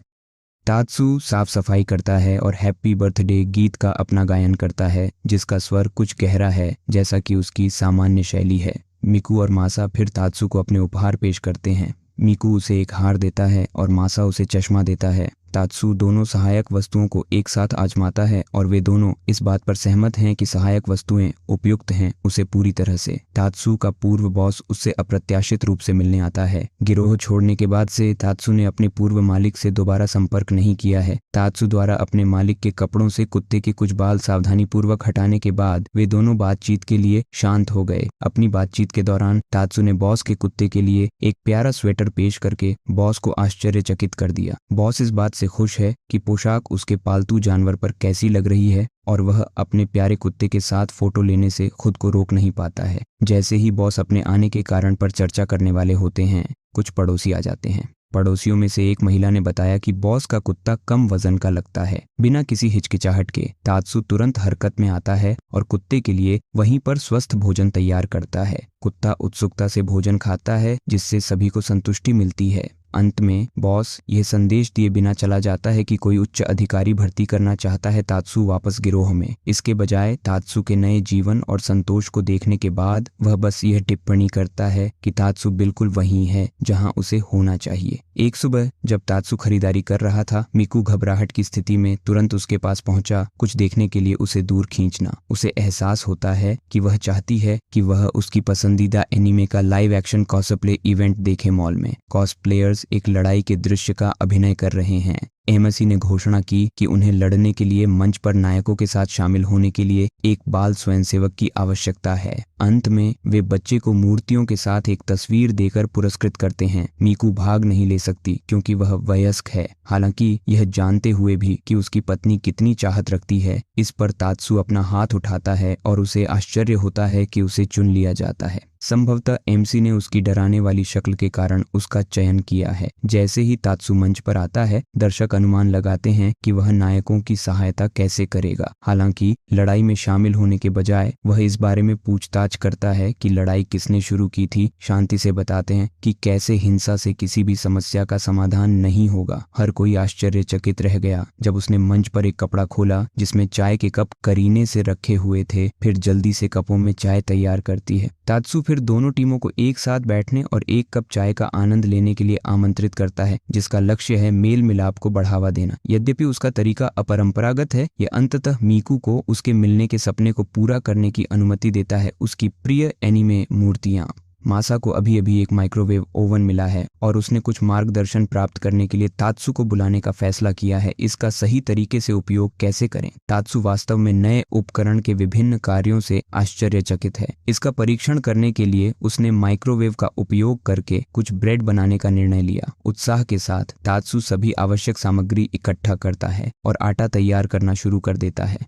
तात्सू साफ सफाई करता है और हैप्पी बर्थडे गीत का अपना गायन करता है, जिसका स्वर कुछ गहरा है जैसा कि उसकी सामान्य शैली है। मीकू और मासा फिर तात्सू को अपने उपहार पेश करते हैं। मीकू उसे एक हार देता है और मासा उसे चश्मा देता है। तात्सू दोनों सहायक वस्तुओं को एक साथ आजमाता है और वे दोनों इस बात पर सहमत हैं कि सहायक वस्तुएं उपयुक्त हैं उसे पूरी तरह से। तात्सू का पूर्व बॉस उससे अप्रत्याशित रूप से मिलने आता है। गिरोह छोड़ने के बाद से तात्सू ने अपने पूर्व मालिक से दोबारा संपर्क नहीं किया है। तात्सू द्वारा अपने मालिक के कपड़ों से कुत्ते के कुछ बाल सावधानी पूर्वक हटाने के बाद वे दोनों बातचीत के लिए शांत हो गए। अपनी बातचीत के दौरान तात्सू ने बॉस के कुत्ते के लिए एक प्यारा स्वेटर पेश करके बॉस को आश्चर्यचकित कर दिया। बॉस इस बात से खुश है कि पोशाक उसके पालतू जानवर पर कैसी लग रही है और वह अपने प्यारे कुत्ते के साथ फोटो लेने से खुद को रोक नहीं पाता है। जैसे ही बॉस अपने आने के कारण पर चर्चा करने वाले होते हैं, कुछ पड़ोसी आ जाते हैं। पड़ोसियों में से एक महिला ने बताया कि बॉस का कुत्ता कम वजन का लगता है। बिना किसी हिचकिचाहट के तात्सू तुरंत हरकत में आता है और कुत्ते के लिए वहीं पर स्वस्थ भोजन तैयार करता है। कुत्ता उत्सुकता से भोजन खाता है, जिससे सभी को संतुष्टि मिलती है। अंत में बॉस यह संदेश दिए बिना चला जाता है कि कोई उच्च अधिकारी भर्ती करना चाहता है तात्सू वापस गिरोह में। इसके बजाय तात्सू के नए जीवन और संतोष को देखने के बाद वह बस यह टिप्पणी करता है कि तात्सू बिल्कुल वहीं है जहां उसे होना चाहिए। एक सुबह जब तात्सू खरीदारी कर रहा था, मीकू घबराहट की स्थिति में तुरंत उसके पास पहुंचा, कुछ देखने के लिए उसे दूर खींचना। उसे एहसास होता है कि वह चाहती है कि वह उसकी पसंदीदा एनीमे का लाइव एक्शन कॉस्प्ले इवेंट देखे। मॉल में कॉस्प्लेयर्स एक लड़ाई के दृश्य का अभिनय कर रहे हैं। एमसी ने घोषणा की कि उन्हें लड़ने के लिए मंच पर नायकों के साथ शामिल होने के लिए एक बाल स्वयंसेवक की आवश्यकता है। अंत में वे बच्चे को मूर्तियों के साथ एक तस्वीर देकर पुरस्कृत करते हैं। मीकू भाग नहीं ले सकती क्योंकि वह वयस्क है, हालांकि यह जानते हुए भी कि उसकी पत्नी कितनी चाहत रखती है। इस पर तात्सू अपना हाथ उठाता है और उसे आश्चर्य होता है कि उसे चुन लिया जाता है। संभवतः एमसी ने उसकी डराने वाली शक्ल के कारण उसका चयन किया है। जैसे ही तात्सू मंच पर आता है, दर्शक अनुमान लगाते हैं कि वह नायकों की सहायता कैसे करेगा। हालांकि लड़ाई में शामिल होने के बजाय वह इस बारे में पूछताछ करता है कि लड़ाई किसने शुरू की थी। शांति से बताते हैं कि कैसे हिंसा से किसी भी समस्या का समाधान नहीं होगा। हर कोई आश्चर्यचकित रह गया जब उसने मंच पर एक कपड़ा खोला जिसमें चाय के कप करीने से रखे हुए थे। फिर जल्दी से कपों में चाय तैयार करती है। तात्सू फिर दोनों टीमों को एक साथ बैठने और एक कप चाय का आनंद लेने के लिए आमंत्रित करता है, जिसका लक्ष्य है मेल मिलाप को बढ़ावा देना। यद्यपि उसका तरीका अपरंपरागत है, यह अंततः मीकू को उसके मिलने के सपने को पूरा करने की अनुमति देता है। उसकी प्रिय एनीमे मूर्तियां। मासा को अभी अभी एक माइक्रोवेव ओवन मिला है और उसने कुछ मार्गदर्शन प्राप्त करने के लिए तात्सू को बुलाने का फैसला किया है। इसका सही तरीके से उपयोग कैसे करें। तात्सू वास्तव में नए उपकरण के विभिन्न कार्यों से आश्चर्यचकित है। इसका परीक्षण करने के लिए उसने माइक्रोवेव का उपयोग करके कुछ ब्रेड बनाने का निर्णय लिया। उत्साह के साथ तात्सू सभी आवश्यक सामग्री इकट्ठा करता है और आटा तैयार करना शुरू कर देता है।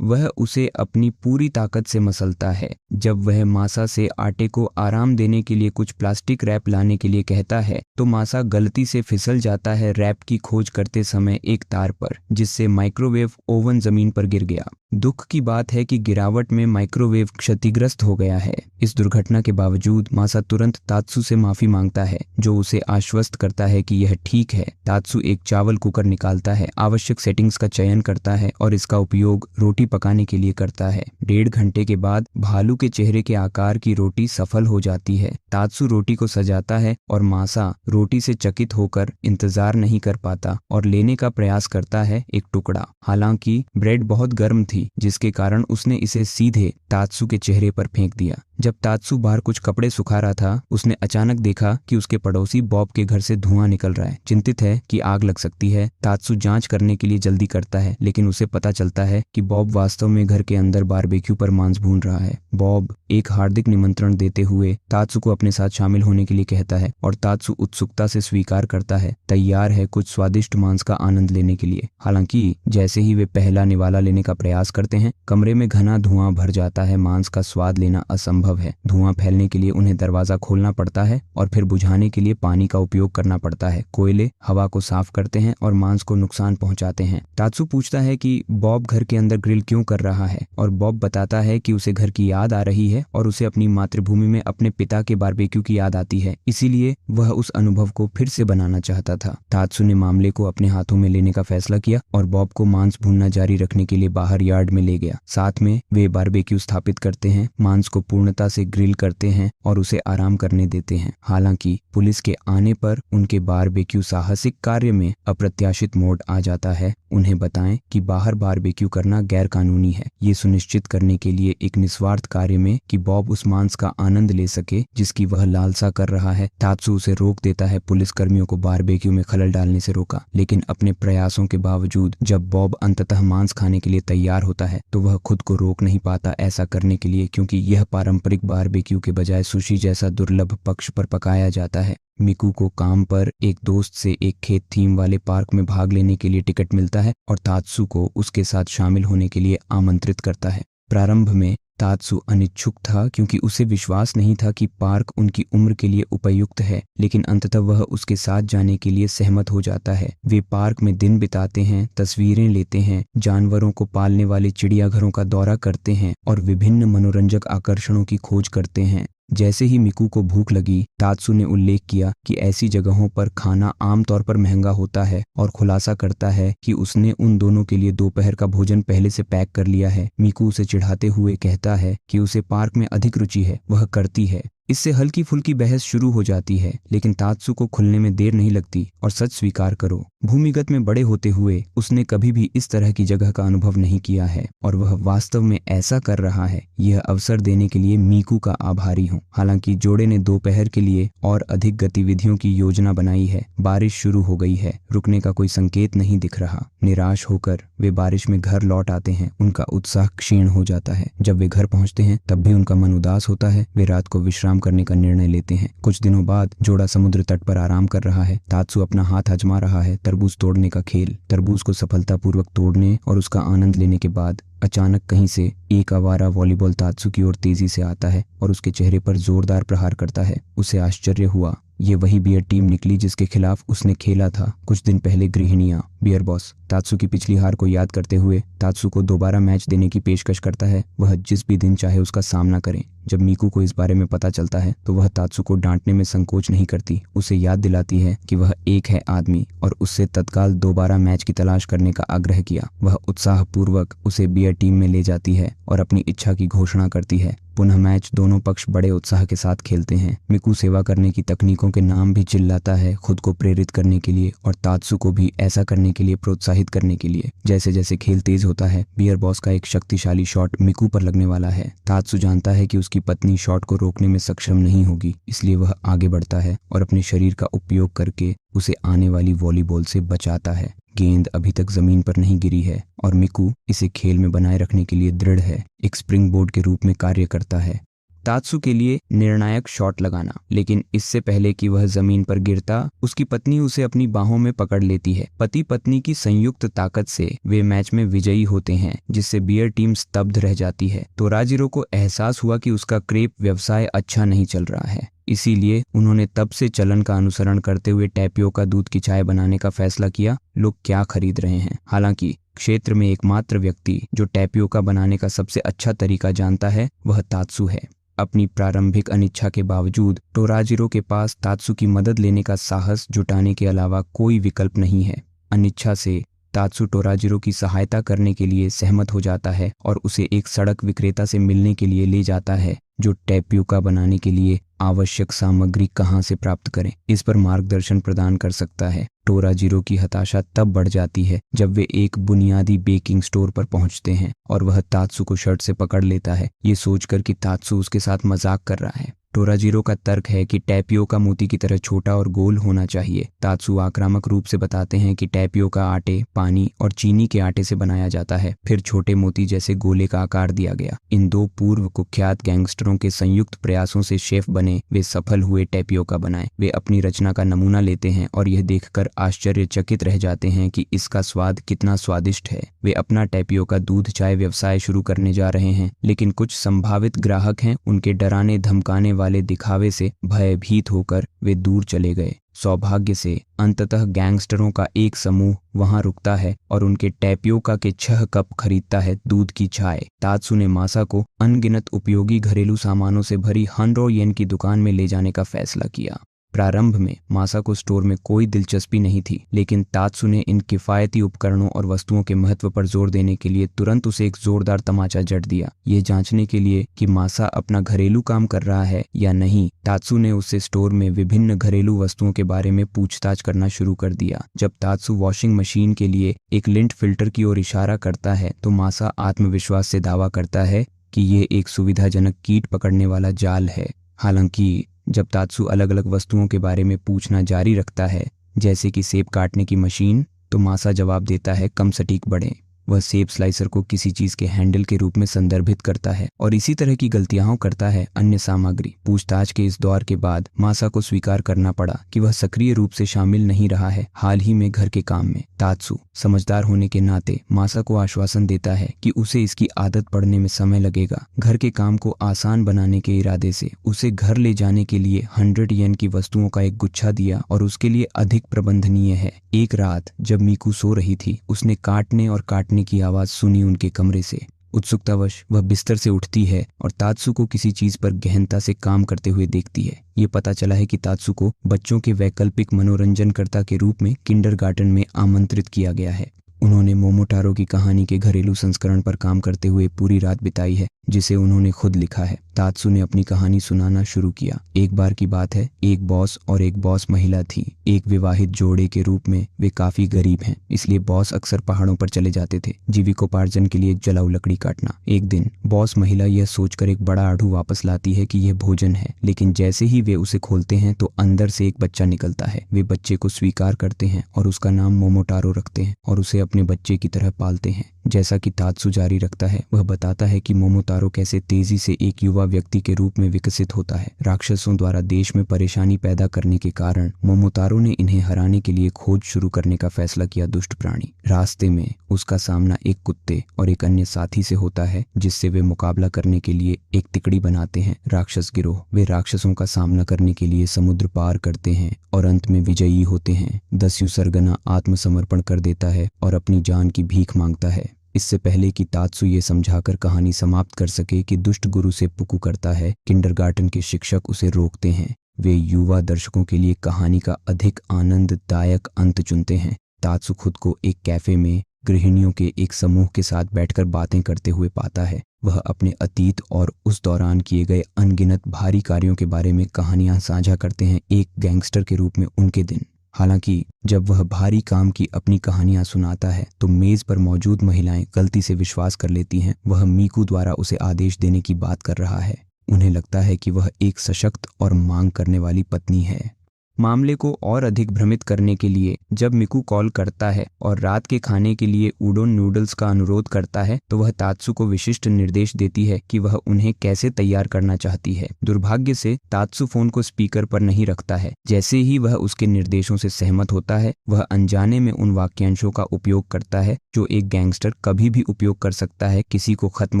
वह उसे अपनी पूरी ताकत से मसलता है। जब वह मासा से आटे को आराम देने के लिए कुछ प्लास्टिक रैप लाने के लिए कहता है तो मासा गलती से फिसल जाता है रैप की खोज करते समय एक तार पर, जिससे माइक्रोवेव ओवन जमीन पर गिर गया। दुख की बात है कि गिरावट में माइक्रोवेव क्षतिग्रस्त हो गया है। इस दुर्घटना के बावजूद मासा तुरंत तात्सू से माफी मांगता है, जो उसे आश्वस्त करता है कि यह ठीक है। तात्सू एक चावल कुकर निकालता है, आवश्यक सेटिंग्स का चयन करता है और इसका उपयोग रोटी पकाने के लिए करता है। 1.5 घंटे के बाद भालू के चेहरे के आकार की रोटी सफल हो जाती है। तात्सू रोटी को सजाता है और मासा रोटी से चकित होकर इंतजार नहीं कर पाता और लेने का प्रयास करता है एक टुकड़ा। हालांकि ब्रेड बहुत गर्म थी, जिसके कारण उसने इसे सीधे तात्सू के चेहरे पर फेंक दिया, जब तात्सु बाहर कुछ कपड़े सुखा रहा था, उसने अचानक देखा कि उसके पड़ोसी बॉब के घर से धुआं निकल रहा है। चिंतित है कि आग लग सकती है, तात्सु जांच करने के लिए जल्दी करता है, लेकिन उसे पता चलता है कि बॉब वास्तव में घर के अंदर बारबेक्यू पर मांस भून रहा है। बॉब एक हार्दिक निमंत्रण देते हुए तात्सु को अपने साथ शामिल होने के लिए कहता है और तात्सु उत्सुकता से स्वीकार करता है, तैयार है कुछ स्वादिष्ट मांस का आनंद लेने के लिए। हालांकि जैसे ही वे पहला निवाला लेने का प्रयास करते हैं, कमरे में घना धुआं भर जाता है। मांस का स्वाद लेना असंभव है। धुआं फैलने के लिए उन्हें दरवाजा खोलना पड़ता है और फिर बुझाने के लिए पानी का उपयोग करना पड़ता है। कोयले हवा को साफ करते हैं और मांस को नुकसान पहुंचाते हैं। तात्सु पूछता है कि बॉब घर के अंदर ग्रिल क्यों कर रहा है और बॉब बताता है कि उसे घर की याद आ रही है और उसे अपनी मातृभूमि में अपने पिता के बारबेक्यू की याद आती है, इसीलिए वह उस अनुभव को फिर से बनाना चाहता था। तात्सु ने मामले को अपने हाथों में लेने का फैसला किया और बॉब को मांस भूनना जारी रखने के लिए बाहर यार्ड में ले गया। साथ में वे बारबेक्यू स्थापित करते हैं, मांस को पूर्णता से ग्रिल करते हैं और उसे आराम करने देते हैं। हालांकि पुलिस के आने पर उनके बारबेक्यू साहसिक कार्य में अप्रत्याशित मोड़ आ जाता है। उन्हें बताएं कि बाहर बारबेक्यू करना गैर कानूनी है। ये सुनिश्चित करने के लिए एक निस्वार्थ कार्य में कि बॉब उस मांस का आनंद ले सके जिसकी वह लालसा कर रहा है। तात्सु उसे रोक देता है। पुलिस कर्मियों को बारबेक्यू में खलल डालने से रोका, लेकिन अपने प्रयासों के बावजूद जब बॉब अंततः मांस खाने के लिए तैयार होता है तो वह खुद को रोक नहीं पाता ऐसा करने के लिए, क्योंकि यह पारंपरिक बारबेक्यू के बजाय सुशी जैसा दुर्लभ पक्ष पर पकाया जाता है। मिकू को काम पर एक दोस्त से एक खेत थीम वाले पार्क में भाग लेने के लिए टिकट मिलता है और तात्सु को उसके साथ शामिल होने के लिए आमंत्रित करता है। प्रारंभ में तात्सु अनिच्छुक था क्योंकि उसे विश्वास नहीं था कि पार्क उनकी उम्र के लिए उपयुक्त है, लेकिन अंततः वह उसके साथ जाने के लिए सहमत हो जाता है। वे पार्क में दिन बिताते हैं, तस्वीरें लेते हैं, जानवरों को पालने वाले चिड़ियाघरों का दौरा करते हैं और विभिन्न मनोरंजक आकर्षणों की खोज करते हैं। जैसे ही मिकू को भूख लगी, तात्सु ने उल्लेख किया कि ऐसी जगहों पर खाना आमतौर पर महंगा होता है और खुलासा करता है कि उसने उन दोनों के लिए दोपहर का भोजन पहले से पैक कर लिया है। मिकू उसे चिढ़ाते हुए कहता है कि उसे पार्क में अधिक रुचि है, वह करती है। इससे हल्की फुल्की बहस शुरू हो जाती है, लेकिन तात्सु को खुलने में देर नहीं लगती और सच स्वीकार करो, भूमिगत में बड़े होते हुए उसने कभी भी इस तरह की जगह का अनुभव नहीं किया है और वह वास्तव में ऐसा कर रहा है। यह अवसर देने के लिए मिकू का आभारी हूँ। हालांकि जोड़े ने दोपहर के लिए और अधिक गतिविधियों की योजना बनाई है। बारिश शुरू हो गई है, रुकने का कोई संकेत नहीं दिख रहा। निराश होकर वे बारिश में घर लौट आते हैं। उनका उत्साह क्षीण हो जाता है। जब वे घर पहुंचते हैं तब भी उनका मन उदास होता है। वे रात को विश्राम करने का निर्णय लेते हैं। कुछ दिनों बाद जोड़ा समुद्र तट पर आराम कर रहा है। तात्सु अपना हाथ आजमा रहा है तरबूज तोड़ने का खेल। तरबूज को सफलतापूर्वक तोड़ने और उसका आनंद लेने के बाद अचानक कहीं से एक आवारा वॉलीबॉल तात्सु की ओर तेजी से आता है और उसके चेहरे पर जोरदार प्रहार करता है। उसे आश्चर्य हुआ। ये वही बियर टीम निकली जिसके खिलाफ उसने खेला था कुछ दिन पहले। गृहिणियां बियर बॉस तात्सु की पिछली हार को याद करते हुए तात्सु को दोबारा मैच देने की पेशकश करता है। वह जिस भी दिन चाहे उसका सामना करें। जब मिकू को इस बारे में पता चलता है तो वह तात्सु को डांटने में संकोच नहीं करती। उसे याद दिलाती है कि वह एक है आदमी और उससे तत्काल दोबारा मैच की तलाश करने का आग्रह किया। वह उत्साहपूर्वक उसे बियर टीम में ले जाती है और अपनी इच्छा की घोषणा करती है। पुनः मैच दोनों पक्ष बड़े उत्साह के साथ खेलते हैं। मिकू सेवा करने की तकनीकों के नाम भी चिल्लाता है, खुद को प्रेरित करने के लिए और तात्सु को भी ऐसा करने के लिए प्रोत्साहित करने के लिए। जैसे जैसे खेल तेज होता है, बियर बॉस का एक शक्तिशाली शॉट मिकू पर लगने वाला है। तात्सु जानता है कि उसकी पत्नी शॉट को रोकने में सक्षम नहीं होगी, इसलिए वह आगे बढ़ता है और अपने शरीर का उपयोग करके उसे आने वाली वॉलीबॉल से बचाता है। गेंद अभी तक जमीन पर नहीं गिरी है और मिकू इसे खेल में बनाए रखने के लिए दृढ़ है, एक स्प्रिंग बोर्ड के रूप में कार्य करता है। तात्सु के लिए निर्णायक शॉट लगाना, लेकिन इससे पहले कि वह जमीन पर गिरता उसकी पत्नी उसे अपनी बाहों में पकड़ लेती है। पति पत्नी की संयुक्त ताकत से वे मैच में विजयी होते हैं, जिससे बियर टीम स्तब्ध रह जाती है। तोराजिरो को एहसास हुआ कि उसका क्रेप व्यवसाय अच्छा नहीं चल रहा है, इसीलिए उन्होंने तब से चलन का अनुसरण करते हुए टैपियोका दूध की चाय बनाने का फैसला किया। लोग क्या खरीद रहे हैं। हालांकि क्षेत्र में एकमात्र व्यक्ति जो टैपियोका बनाने का सबसे अच्छा तरीका जानता है वह तात्सु है। अपनी प्रारंभिक अनिच्छा के बावजूद टोराजिरो के पास तात्सु की मदद लेने का साहस जुटाने के अलावा कोई विकल्प नहीं है। अनिच्छा से तात्सु टोराजिरो की सहायता करने के लिए सहमत हो जाता है और उसे एक सड़क विक्रेता से मिलने के लिए ले जाता है जो टैपियोका बनाने के लिए आवश्यक सामग्री कहाँ से प्राप्त करें, इस पर मार्गदर्शन प्रदान कर सकता है। टोराजीरो की हताशा तब बढ़ जाती है जब वे एक बुनियादी बेकिंग स्टोर पर पहुंचते हैं और वह तात्सु को शर्ट से पकड़ लेता है, ये सोचकर कि तात्सु उसके साथ मजाक कर रहा है। टोराजीरो का तर्क है कि टैपियोका मोती की तरह छोटा और गोल होना चाहिए। तात्सु आक्रामक रूप से बताते हैं कि टैपियोका आटे, पानी और चीनी के आटे से बनाया जाता है, फिर छोटे मोती जैसे गोले का आकार दिया गया। इन दो पूर्व कुख्यात गैंगस्टरों के संयुक्त प्रयासों से शेफ बने वे सफल हुए टैपियोका बनाए। वे अपनी रचना का नमूना लेते हैं और यह देखकर आश्चर्यचकित रह जाते हैं कि इसका स्वाद कितना स्वादिष्ट है। वे अपना टैपियोका दूध चाय व्यवसाय शुरू करने जा रहे हैं, लेकिन कुछ संभावित ग्राहक हैं, उनके डराने धमकाने वाले दिखावे से भयभीत होकर वे दूर चले गए। सौभाग्य से अंततः गैंगस्टरों का एक समूह वहां रुकता है और उनके टैपियोका के 6 कप खरीदता है दूध की चाय। तात्सु ने मासा को अनगिनत उपयोगी घरेलू सामानों से भरी 100 येन की दुकान में ले जाने का फैसला किया। प्रारंभ में मासा को स्टोर में कोई दिलचस्पी नहीं थी, लेकिन तात्सु ने इन किफ़ायती उपकरणों और वस्तुओं के महत्व पर जोर देने के लिए तुरंत उसे एक जोरदार तमाचा जड़ दिया। ये जांचने के लिए कि मासा अपना घरेलू काम कर रहा है या नहीं, तात्सु ने उससे स्टोर में विभिन्न घरेलू वस्तुओं के बारे में पूछताछ करना शुरू कर दिया। जब तात्सु वॉशिंग मशीन के लिए एक लिंट फिल्टर की ओर इशारा करता है तो मासा आत्मविश्वास से दावा करता है कि ये एक सुविधाजनक कीट पकड़ने वाला जाल है। हालांकि जब तात्सु अलग अलग वस्तुओं के बारे में पूछना जारी रखता है, जैसे कि सेब काटने की मशीन, तो मासा जवाब देता है कम सटीक बढ़ें। वह सेब स्लाइसर को किसी चीज के हैंडल के रूप में संदर्भित करता है और इसी तरह की गलतियां करता है अन्य सामग्री। पूछताछ के इस दौर के बाद मासा को स्वीकार करना पड़ा कि वह सक्रिय रूप से शामिल नहीं रहा है हाल ही में घर के काम में। तात्सु समझदार होने के नाते मासा को आश्वासन देता है कि उसे इसकी आदत पड़ने में समय लगेगा। घर के काम को आसान बनाने के इरादे से उसे घर ले जाने के लिए 100 येन की वस्तुओं का एक गुच्छा दिया और उसके लिए अधिक प्रबंधनीय है। एक रात जब मीकू सो रही थी, उसने काटने और काटने की आवाज सुनी उनके कमरे से। उत्सुकतावश वह बिस्तर से उठती है और तात्सु को किसी चीज पर गहनता से काम करते हुए देखती है। ये पता चला है कि तात्सु को बच्चों के वैकल्पिक मनोरंजनकर्ता के रूप में किंडरगार्टन में आमंत्रित किया गया है। उन्होंने मोमोटारो की कहानी के घरेलू संस्करण पर काम करते हुए पूरी रात बिताई है, जिसे उन्होंने खुद लिखा है। तात्सु ने अपनी कहानी सुनाना शुरू किया। एक बार की बात है, एक बॉस और एक बॉस महिला थी। एक विवाहित जोड़े के रूप में वे काफी गरीब हैं, इसलिए बॉस अक्सर पहाड़ों पर चले जाते थे जीविकोपार्जन के लिए जलाऊ लकड़ी काटना। एक दिन बॉस महिला यह सोचकर एक बड़ा आढ़ू वापस लाती है कि यह भोजन है, लेकिन जैसे ही वे उसे खोलते हैं तो अंदर से एक बच्चा निकलता है। वे बच्चे को स्वीकार करते हैं और उसका नाम मोमोटारो रखते हैं और उसे अपने बच्चे की तरह पालते हैं। जैसा कि तात्सु जारी रखता है, वह बताता है कि मोमोटारो कैसे तेजी से एक युवा व्यक्ति के रूप में विकसित होता है। राक्षसों द्वारा देश में परेशानी पैदा करने के कारण मोमोटारो ने इन्हें हराने के लिए खोज शुरू करने का फैसला किया। दुष्ट प्राणी रास्ते में उसका सामना एक कुत्ते और एक अन्य साथी से होता है, जिससे वे मुकाबला करने के लिए एक तिकड़ी बनाते हैं। राक्षस गिरोह वे राक्षसों का सामना करने के लिए समुद्र पार करते हैं और अंत में विजयी होते हैं। दस्यु सरगना आत्मसमर्पण कर देता है और अपनी जान की भीख मांगता है। इससे पहले कि तात्सु ये समझाकर कहानी समाप्त कर सके कि दुष्ट गुरु से पुकु करता है, किंडरगार्टन के शिक्षक उसे रोकते हैं। वे युवा दर्शकों के लिए कहानी का अधिक आनंददायक अंत चुनते हैं। तात्सु खुद को एक कैफे में गृहिणियों के एक समूह के साथ बैठकर बातें करते हुए पाता है। वह अपने अतीत और उस दौरान किए गए अनगिनत भारी कार्यों के बारे में कहानियां साझा करते हैं, एक गैंगस्टर के रूप में उनके दिन। हालांकि जब वह भारी काम की अपनी कहानियां सुनाता है तो मेज पर मौजूद महिलाएं गलती से विश्वास कर लेती हैं वह मीकू द्वारा उसे आदेश देने की बात कर रहा है। उन्हें लगता है कि वह एक सशक्त और मांग करने वाली पत्नी है। मामले को और अधिक भ्रमित करने के लिए जब मिकू कॉल करता है और रात के खाने के लिए उडोन नूडल्स का अनुरोध करता है तो वह तात्सु को विशिष्ट निर्देश देती है कि वह उन्हें कैसे तैयार करना चाहती है। दुर्भाग्य से तात्सु फोन को स्पीकर पर नहीं रखता है। जैसे ही वह उसके निर्देशों से सहमत होता है, वह अनजाने में उन वाक्यांशों का उपयोग करता है जो एक गैंगस्टर कभी भी उपयोग कर सकता है, किसी को खत्म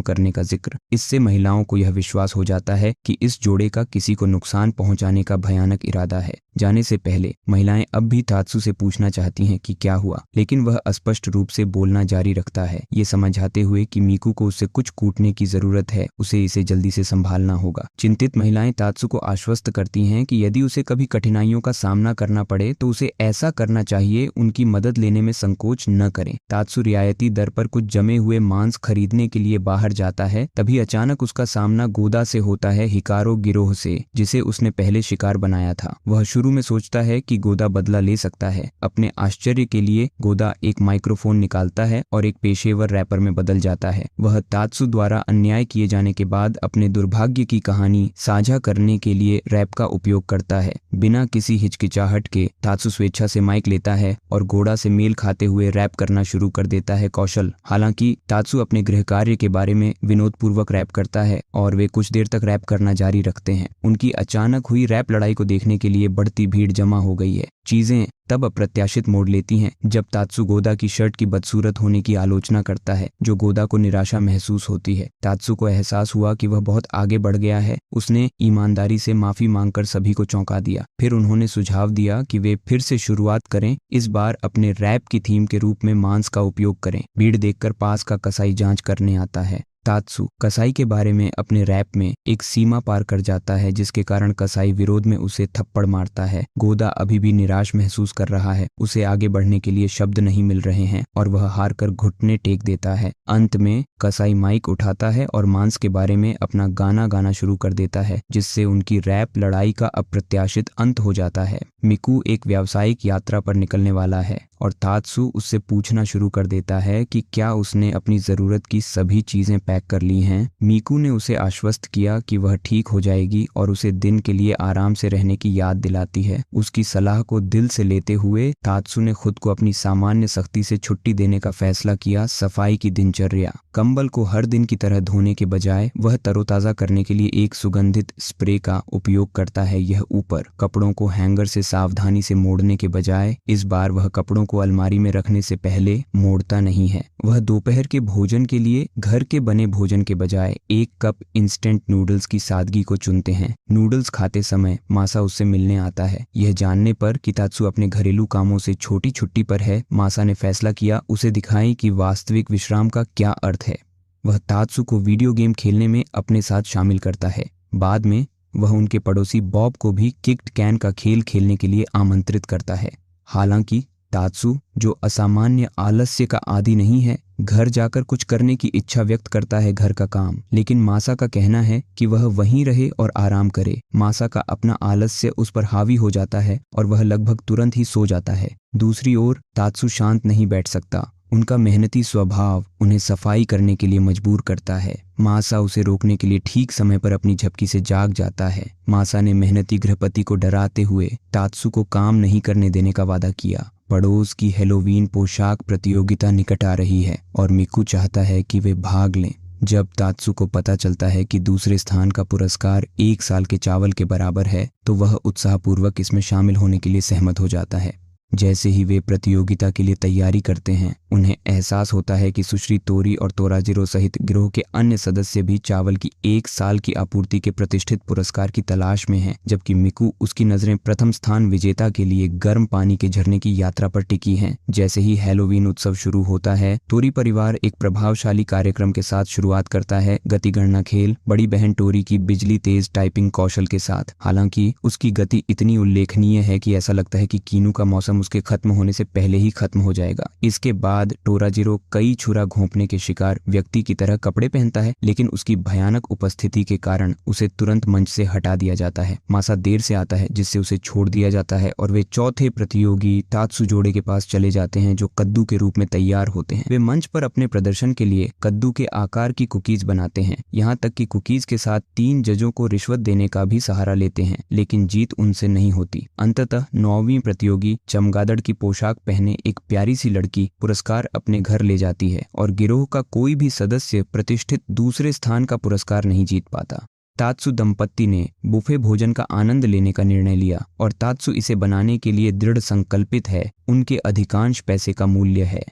करने का जिक्र। इससे महिलाओं को यह विश्वास हो जाता है कि इस जोड़े का किसी को नुकसान पहुंचाने का भयानक इरादा है। जाने से पहले महिलाएं अब भी तात्सु से पूछना चाहती हैं कि क्या हुआ, लेकिन वह स्पष्ट रूप से बोलना जारी रखता है, ये समझाते हुए कि मीकू को उससे कुछ कूटने की जरूरत है, उसे इसे जल्दी से संभालना होगा। चिंतित महिलाएं तात्सु को आश्वस्त करती हैं कि यदि उसे कभी कठिनाइयों का सामना करना पड़े तो उसे ऐसा करना चाहिए, उनकी मदद लेने में संकोच न करें। तात्सु रियायती दर पर कुछ जमे हुए मांस खरीदने के लिए बाहर जाता है, तभी अचानक उसका सामना गोदा से होता है, हिकारो गिरोह से, जिसे उसने पहले शिकार बनाया था। वह शुरू में सोचता है कि गोदा बदला ले सकता है। अपने आश्चर्य के लिए गोदा एक माइक्रोफोन निकालता है और एक पेशेवर रैपर में बदल जाता है। वह तात्सु द्वारा अन्याय किए जाने के बाद अपने दुर्भाग्य की कहानी साझा करने के लिए रैप का उपयोग करता है। बिना किसी हिचकिचाहट के तात्सु स्वेच्छा से माइक लेता है और गोदा से मेल खाते हुए रैप करना शुरू कर देता है। कौशल। हालांकि तात्सु अपने गृह कार्य के बारे में विनोदपूर्वक रैप करता है और वे कुछ देर तक रैप करना जारी रखते हैं। उनकी अचानक हुई रैप लड़ाई को देखने के लिए बढ़ती भीड़ जमा हो गई है। चीजें तब अप्रत्याशित मोड़ लेती हैं जब तात्सु गोदा की शर्ट की बदसूरत होने की आलोचना करता है, जो गोदा को निराशा महसूस होती है। तात्सु को एहसास हुआ कि वह बहुत आगे बढ़ गया है। उसने ईमानदारी से माफी मांगकर सभी को चौंका दिया। फिर उन्होंने सुझाव दिया कि वे फिर से शुरुआत करें, इस बार अपने रैप की थीम के रूप में मांस का उपयोग करें। भीड़ देखकर पास का कसाई जांच करने आता है। तात्सु कसाई के बारे में अपने रैप में एक सीमा पार कर जाता है, जिसके कारण कसाई विरोध में उसे थप्पड़ मारता है। गोदा अभी भी निराश महसूस कर रहा है, उसे आगे बढ़ने के लिए शब्द नहीं मिल रहे हैं और वह हार कर घुटने टेक देता है। अंत में कसाई माइक उठाता है और मांस के बारे में अपना गाना गाना शुरू कर देता है, जिससे उनकी रैप लड़ाई का अप्रत्याशित अंत हो जाता है। मिकू एक व्यावसायिक यात्रा पर निकलने वाला है और तात्सु उससे पूछना शुरू कर देता है कि क्या उसने अपनी जरूरत की सभी चीजें पैक कर ली हैं। मीकू ने उसे आश्वस्त किया कि वह ठीक हो जाएगी और उसे दिन के लिए आराम से रहने की याद दिलाती है। उसकी सलाह को दिल से लेते हुए तात्सु ने खुद को अपनी सामान्य सख्ती से छुट्टी देने का फैसला किया। सफाई की दिनचर्या। कंबल को हर दिन की तरह धोने के बजाय वह तरोताजा करने के लिए एक सुगंधित स्प्रे का उपयोग करता है। यह ऊपर कपड़ों को हैंगर से सावधानी से मोड़ने के बजाय इस बार वह कपड़ों को अलमारी में रखने से पहले मोड़ता नहीं है। वह दोपहर के भोजन के लिए घर के बने भोजन के बजाय एक कप इंस्टेंट नूडल्स की सादगी को चुनते हैं। नूडल्स खाते समय मासा उससे मिलने आता है। यह जानने पर कि तात्सु अपने घरेलू कामों से छोटी छुट्टी पर है, मासा ने फैसला किया उसे दिखाएं कि वास्तविक विश्राम का क्या अर्थ है। वह तात्सु को वीडियो गेम खेलने में अपने साथ शामिल करता है। बाद में वह उनके पड़ोसी बॉब को भी किक्ड कैन का खेल खेलने के लिए आमंत्रित करता है। हालांकि तात्सु, जो असामान्य आलस्य का आदी नहीं है, घर जाकर कुछ करने की इच्छा व्यक्त करता है, घर का काम। लेकिन मासा का कहना है कि वह वहीं रहे और आराम करे। मासा का अपना आलस्य उस पर हावी हो जाता है और वह लगभग तुरंत ही सो जाता है। दूसरी ओर तात्सु शांत नहीं बैठ सकता। उनका मेहनती स्वभाव उन्हें सफाई करने के लिए मजबूर करता है। मासा उसे रोकने के लिए ठीक समय पर अपनी झपकी से जाग जाता है। मासा ने मेहनती गृहपति को डराते हुए तात्सु को काम नहीं करने देने का वादा किया। पड़ोस की हैलोवीन पोशाक प्रतियोगिता निकट आ रही है और मिकू चाहता है कि वे भाग लें। जब तात्सु को पता चलता है कि दूसरे स्थान का पुरस्कार 1 साल के चावल के बराबर है, तो वह उत्साहपूर्वक इसमें शामिल होने के लिए सहमत हो जाता है। जैसे ही वे प्रतियोगिता के लिए तैयारी करते हैं, उन्हें एहसास होता है कि सुश्री तोरी और तोराजिरो सहित गिरोह के अन्य सदस्य भी चावल की 1 साल की आपूर्ति के प्रतिष्ठित पुरस्कार की तलाश में हैं, जबकि मिकू उसकी नजरें प्रथम स्थान विजेता के लिए गर्म पानी के झरने की यात्रा पर टिकी हैं। जैसे ही हैलोवीन उत्सव शुरू होता है, टोरी परिवार एक प्रभावशाली कार्यक्रम के साथ शुरुआत करता है, गतिगणना खेल, बड़ी बहन टोरी की बिजली तेज टाइपिंग कौशल के साथ। हालांकि उसकी गति इतनी उल्लेखनीय है कि ऐसा लगता है कि कीनू का मौसम उसके खत्म होने से पहले ही खत्म हो जाएगा। इसके बाद टोराजिरो कई छुरा घोंपने के शिकार व्यक्ति की तरह कपड़े पहनता है, लेकिन उसकी भयानक उपस्थिति के कारण उसे तुरंत मंच से हटा दिया जाता है। मासा देर से आता है, जिससे उसे छोड़ दिया जाता है और वे चौथे प्रतियोगी तात्सु जोड़े के पास चले जाते हैं, जो कद्दू के रूप में तैयार होते हैं। वे मंच पर अपने प्रदर्शन के लिए कद्दू के आकार की कुकीज बनाते हैं, यहाँ तक कि कुकीज के साथ 3 जजों को रिश्वत देने का भी सहारा लेते हैं, लेकिन जीत उनसे नहीं होती। अंततः 9वीं प्रतियोगी चमगादड़ की पोशाक पहने एक प्यारी सी लड़की पुरस्कार अपने घर ले जाती है और गिरोह का कोई भी सदस्य प्रतिष्ठित दूसरे स्थान का पुरस्कार नहीं जीत पाता। तात्सु दंपत्ति ने बुफे भोजन का आनंद लेने का निर्णय लिया और तात्सु इसे बनाने के लिए दृढ़ संकल्पित है। उनके अधिकांश पैसे का मूल्य है।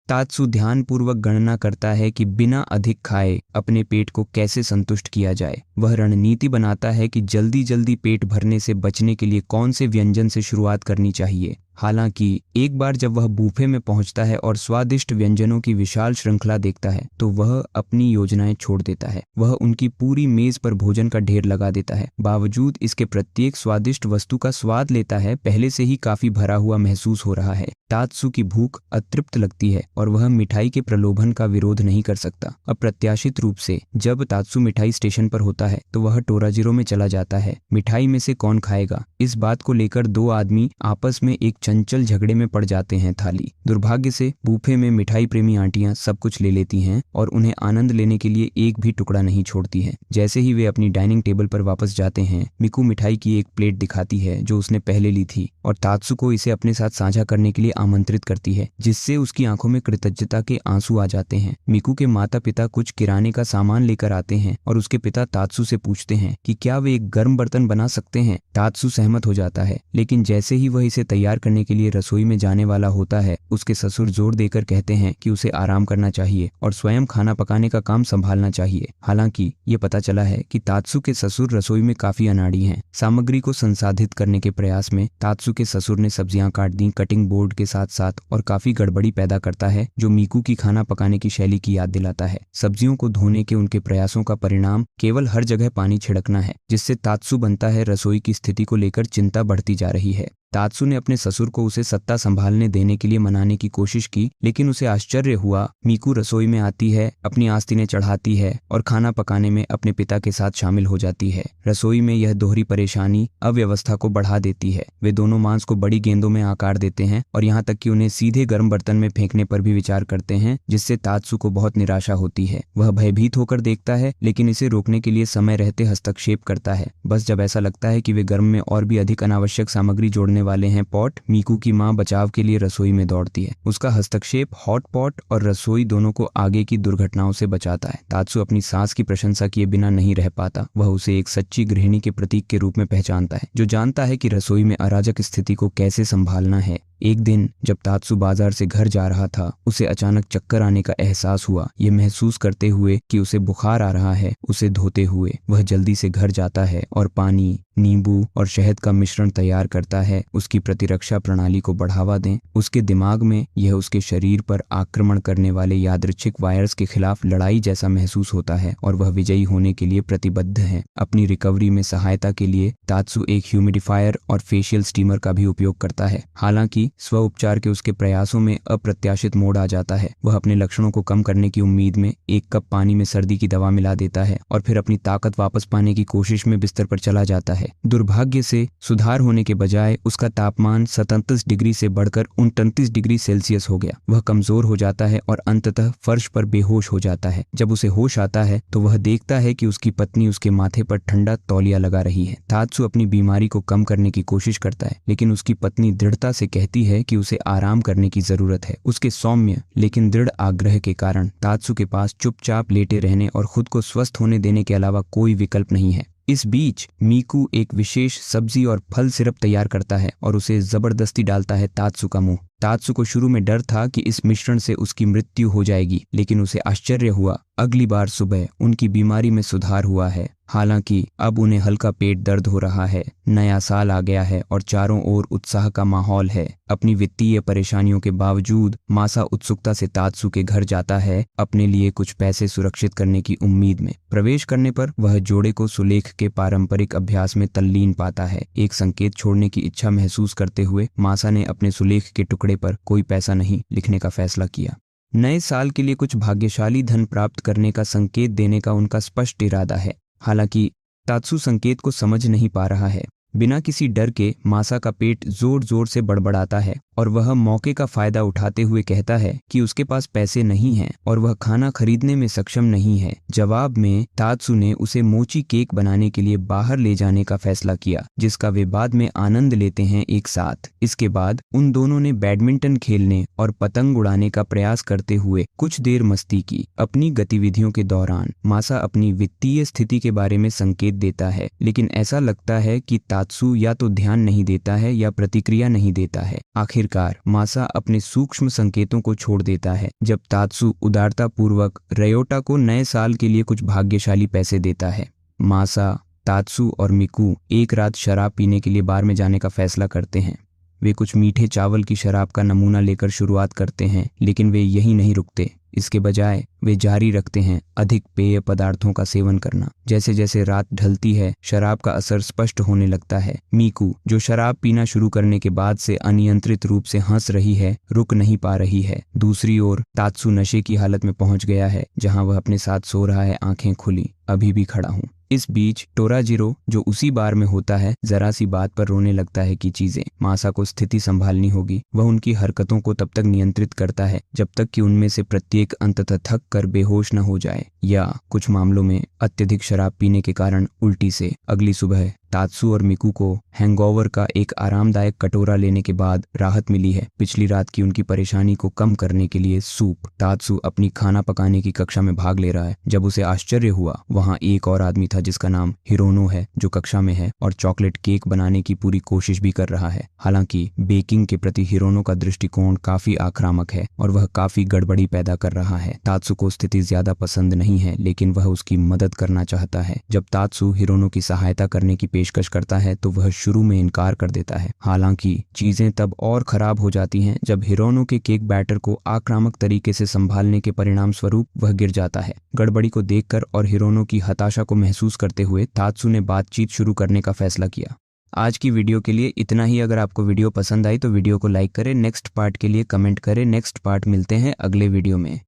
तात्सु ध्यानपूर्वक गणना करता है कि बिना अधिक खाए अपने पेट को कैसे संतुष्ट किया जाए। वह रणनीति बनाता है कि जल्दी जल्दी पेट भरने से बचने के लिए कौन से व्यंजन से शुरुआत करनी चाहिए। हालांकि एक बार जब वह बूफे में पहुंचता है और स्वादिष्ट व्यंजनों की विशाल श्रृंखला देखता है तो वह अपनी योजनाएं छोड़ देता है। वह उनकी पूरी मेज पर भोजन का ढेर लगा देता है। बावजूद इसके प्रत्येक स्वादिष्ट वस्तु का स्वाद लेता है पहले से ही काफी भरा हुआ महसूस हो रहा है। तात्सु की भूख अतृप्त लगती है और वह मिठाई के प्रलोभन का विरोध नहीं कर सकता। अप्रत्याशित रूप से जब तात्सु मिठाई स्टेशन पर होता है तो वह टोराजिरो में चला जाता है। मिठाई में से कौन खाएगा, इस बात को लेकर दो आदमी आपस में एक चंचल झगड़े में पड़ जाते हैं। थाली दुर्भाग्य से बूफे में मिठाई प्रेमी आंटियां सब कुछ ले लेती हैं और उन्हें आनंद लेने के लिए एक भी टुकड़ा नहीं छोड़ती हैं। जैसे ही वे अपनी डाइनिंग टेबल पर वापस जाते हैं, मिकू मिठाई की एक प्लेट दिखाती है जो उसने पहले ली थी और तात्सु को इसे अपने साथ साझा करने के लिए आमंत्रित करती है, जिससे उसकी आंखों में कृतज्ञता के आंसू आ जाते हैं। मिकू के माता पिता कुछ किराने का सामान लेकर आते हैं और उसके पिता तात्सु से पूछते हैं कि क्या वे एक गर्म बर्तन बना सकते हैं। तात्सु सहमत हो जाता है, लेकिन जैसे ही वह इसे तैयार करने के लिए रसोई में जाने वाला होता है, उसके ससुर जोर देकर कहते हैं कि उसे आराम करना चाहिए और स्वयं खाना पकाने का काम संभालना चाहिए। हालांकि ये पता चला है कि तात्सु के ससुर रसोई में काफी अनाड़ी हैं। सामग्री को संसाधित करने के प्रयास में तात्सु के ससुर ने सब्जियां काट दी कटिंग बोर्ड के साथ साथ और काफी गड़बड़ी पैदा करता है जो मीकू की खाना पकाने की शैली की याद दिलाता है। सब्जियों को धोने के उनके प्रयासों का परिणाम केवल हर जगह पानी छिड़कना है, जिससे तात्सु बनता है रसोई की स्थिति को लेकर चिंता बढ़ती जा रही है। तात्सु ने अपने ससुर को उसे सत्ता संभालने देने के लिए मनाने की कोशिश की, लेकिन उसे आश्चर्य हुआ। मीकू रसोई में आती है, अपनी आस्तीनें चढ़ाती है और खाना पकाने में अपने पिता के साथ शामिल हो जाती है। रसोई में यह दोहरी परेशानी अव्यवस्था को बढ़ा देती है। वे दोनों मांस को बड़ी गेंदों में आकार देते हैं और यहाँ तक कि उन्हें सीधे गर्म बर्तन में फेंकने पर भी विचार करते हैं, जिससे तात्सु को बहुत निराशा होती है। वह भयभीत होकर देखता है, लेकिन इसे रोकने के लिए समय रहते हस्तक्षेप करता है। बस जब ऐसा लगता है कि वे गर्म में और भी अधिक अनावश्यक सामग्री जोड़ने वाले हैं पॉट, मीकू की मां बचाव के लिए रसोई में दौड़ती है। उसका हस्तक्षेप हॉट पॉट और रसोई दोनों को आगे की दुर्घटनाओं से बचाता है। तात्सु अपनी सास की प्रशंसा किए बिना नहीं रह पाता। वह उसे एक सच्ची गृहिणी के प्रतीक के रूप में पहचानता है, जो जानता है कि रसोई में अराजक स्थिति को कैसे संभालना है। एक दिन जब तात्सु बाजार से घर जा रहा था, उसे अचानक चक्कर आने का एहसास हुआ। ये महसूस करते हुए कि उसे बुखार आ रहा है, उसे धोते हुए वह जल्दी से घर जाता है और पानी, नींबू और शहद का मिश्रण तैयार करता है उसकी प्रतिरक्षा प्रणाली को बढ़ावा दें। उसके दिमाग में यह उसके शरीर पर आक्रमण करने वाले यादृच्छिक वायरस के खिलाफ लड़ाई जैसा महसूस होता है और वह विजयी होने के लिए प्रतिबद्ध है। अपनी रिकवरी में सहायता के लिए तात्सु एक ह्यूमिडिफायर और फेशियल स्टीमर का भी उपयोग करता है। हालांकि स्व उपचार के उसके प्रयासों में अप्रत्याशित मोड़ आ जाता है। वह अपने लक्षणों को कम करने की उम्मीद में 1 कप पानी में सर्दी की दवा मिला देता है और फिर अपनी ताकत वापस पाने की कोशिश में बिस्तर पर चला जाता है। दुर्भाग्य से सुधार होने के बजाय उसका तापमान 37 डिग्री से बढ़कर 29 डिग्री सेल्सियस हो गया। वह कमजोर हो जाता है और अंततः फर्श पर बेहोश हो जाता है। जब उसे होश आता है तो वह देखता है कि उसकी पत्नी उसके माथे पर ठंडा तौलिया लगा रही है। तात्सु अपनी बीमारी को कम करने की कोशिश करता है, लेकिन उसकी पत्नी दृढ़ता से कहती है कि उसे आराम करने की जरूरत है। उसके सौम्य लेकिन दृढ़ आग्रह के कारण तात्सु के पास चुपचाप लेटे रहने और खुद को स्वस्थ होने देने के अलावा कोई विकल्प नहीं है। इस बीच मीकू एक विशेष सब्जी और फल सिरप तैयार करता है और उसे जबरदस्ती डालता है तात्सु का मुंह। तात्सु को शुरू में डर था कि इस मिश्रण से उसकी मृत्यु हो जाएगी, लेकिन उसे आश्चर्य हुआ। अगली बार सुबह उनकी बीमारी में सुधार हुआ है। हालांकि अब उन्हें हल्का पेट दर्द हो रहा है। नया साल आ गया है और चारों ओर उत्साह का माहौल है। अपनी वित्तीय परेशानियों के बावजूद मासा उत्सुकता से तात्सु के घर जाता है, अपने लिए कुछ पैसे सुरक्षित करने की उम्मीद में। प्रवेश करने पर वह जोड़े को सुलेख के पारंपरिक अभ्यास में तल्लीन पाता है। एक संकेत छोड़ने की इच्छा महसूस करते हुए मासा ने अपने सुलेख के टुकड़े पर कोई पैसा नहीं लिखने का फैसला किया। नए साल के लिए कुछ भाग्यशाली धन प्राप्त करने का संकेत देने का उनका स्पष्ट इरादा है। हालांकि तात्सु संकेत को समझ नहीं पा रहा है। बिना किसी डर के मासा का पेट जोर जोर से बड़बड़ाता है और वह मौके का फायदा उठाते हुए कहता है कि उसके पास पैसे नहीं हैं और वह खाना खरीदने में सक्षम नहीं है। जवाब में तात्सु ने उसे मोची केक बनाने के लिए बाहर ले जाने का फैसला किया, जिसका वे बाद में आनंद लेते हैं एक साथ। इसके बाद उन दोनों ने बैडमिंटन खेलने और पतंग उड़ाने का प्रयास करते हुए कुछ देर मस्ती की। अपनी गतिविधियों के दौरान मासा अपनी वित्तीय स्थिति के बारे में संकेत देता है, लेकिन ऐसा लगता है कि तात्सु या तो ध्यान नहीं देता है या प्रतिक्रिया नहीं देता है। आखिरकार मासा अपने सूक्ष्म संकेतों को छोड़ देता है जब तात्सु उदारता पूर्वक रयोटा को नए साल के लिए कुछ भाग्यशाली पैसे देता है। मासा, तात्सु और मिकू एक रात शराब पीने के लिए बार में जाने का फैसला करते हैं। वे कुछ मीठे चावल की शराब का नमूना लेकर शुरुआत करते हैं, लेकिन वे यहीं नहीं रुकते। इसके बजाय वे जारी रखते हैं अधिक पेय पदार्थों का सेवन करना। जैसे जैसे रात ढलती है, शराब का असर स्पष्ट होने लगता है। मीकू, जो शराब पीना शुरू करने के बाद से अनियंत्रित रूप से हंस रही है, रुक नहीं पा रही है। दूसरी ओर तात्सु नशे की हालत में पहुंच गया है, जहां वह अपने साथ सो रहा है, आंखें खुली, अभी भी खड़ा हूं। इस बीच टोराजिरो, जो उसी बार में होता है, जरा सी बात पर रोने लगता है कि चीजें मासा को स्थिति संभालनी होगी। वह उनकी हरकतों को तब तक नियंत्रित करता है जब तक कि उनमें से प्रत्येक अंततः थक कर बेहोश न हो जाए, या कुछ मामलों में अत्यधिक शराब पीने के कारण उल्टी से। अगली सुबह तात्सु और मिकू को हैंगओवर का एक आरामदायक कटोरा लेने के बाद राहत मिली है। पिछली रात की उनकी परेशानी को कम करने के लिए सूप। तात्सु अपनी खाना पकाने की कक्षा में भाग ले रहा है जब उसे आश्चर्य हुआ, वहां एक और आदमी था जिसका नाम हिरोनो है, जो कक्षा में है और चॉकलेट केक बनाने की पूरी कोशिश भी कर रहा है। हालांकि बेकिंग के प्रति हिरोनो का दृष्टिकोण काफी आक्रामक है और वह काफी गड़बड़ी पैदा कर रहा है। तात्सु को स्थिति ज्यादा पसंद नहीं है, लेकिन वह उसकी मदद करना चाहता है। जब तात्सु हिरोनो की सहायता करने की पेशकश करता है तो वह शुरू में इनकार कर देता है। हालांकि चीजें तब और खराब हो जाती हैं जब हिरोनो के केक बैटर को आक्रामक तरीके से संभालने के परिणाम स्वरूप वह गिर जाता है। गड़बड़ी को देखकर और हिरोनो की हताशा को महसूस करते हुए तात्सु ने बातचीत शुरू करने का फैसला किया। आज की वीडियो के लिए इतना ही। अगर आपको वीडियो पसंद आई तो वीडियो को लाइक करें, नेक्स्ट पार्ट के लिए कमेंट करें। नेक्स्ट पार्ट मिलते हैं अगले वीडियो में।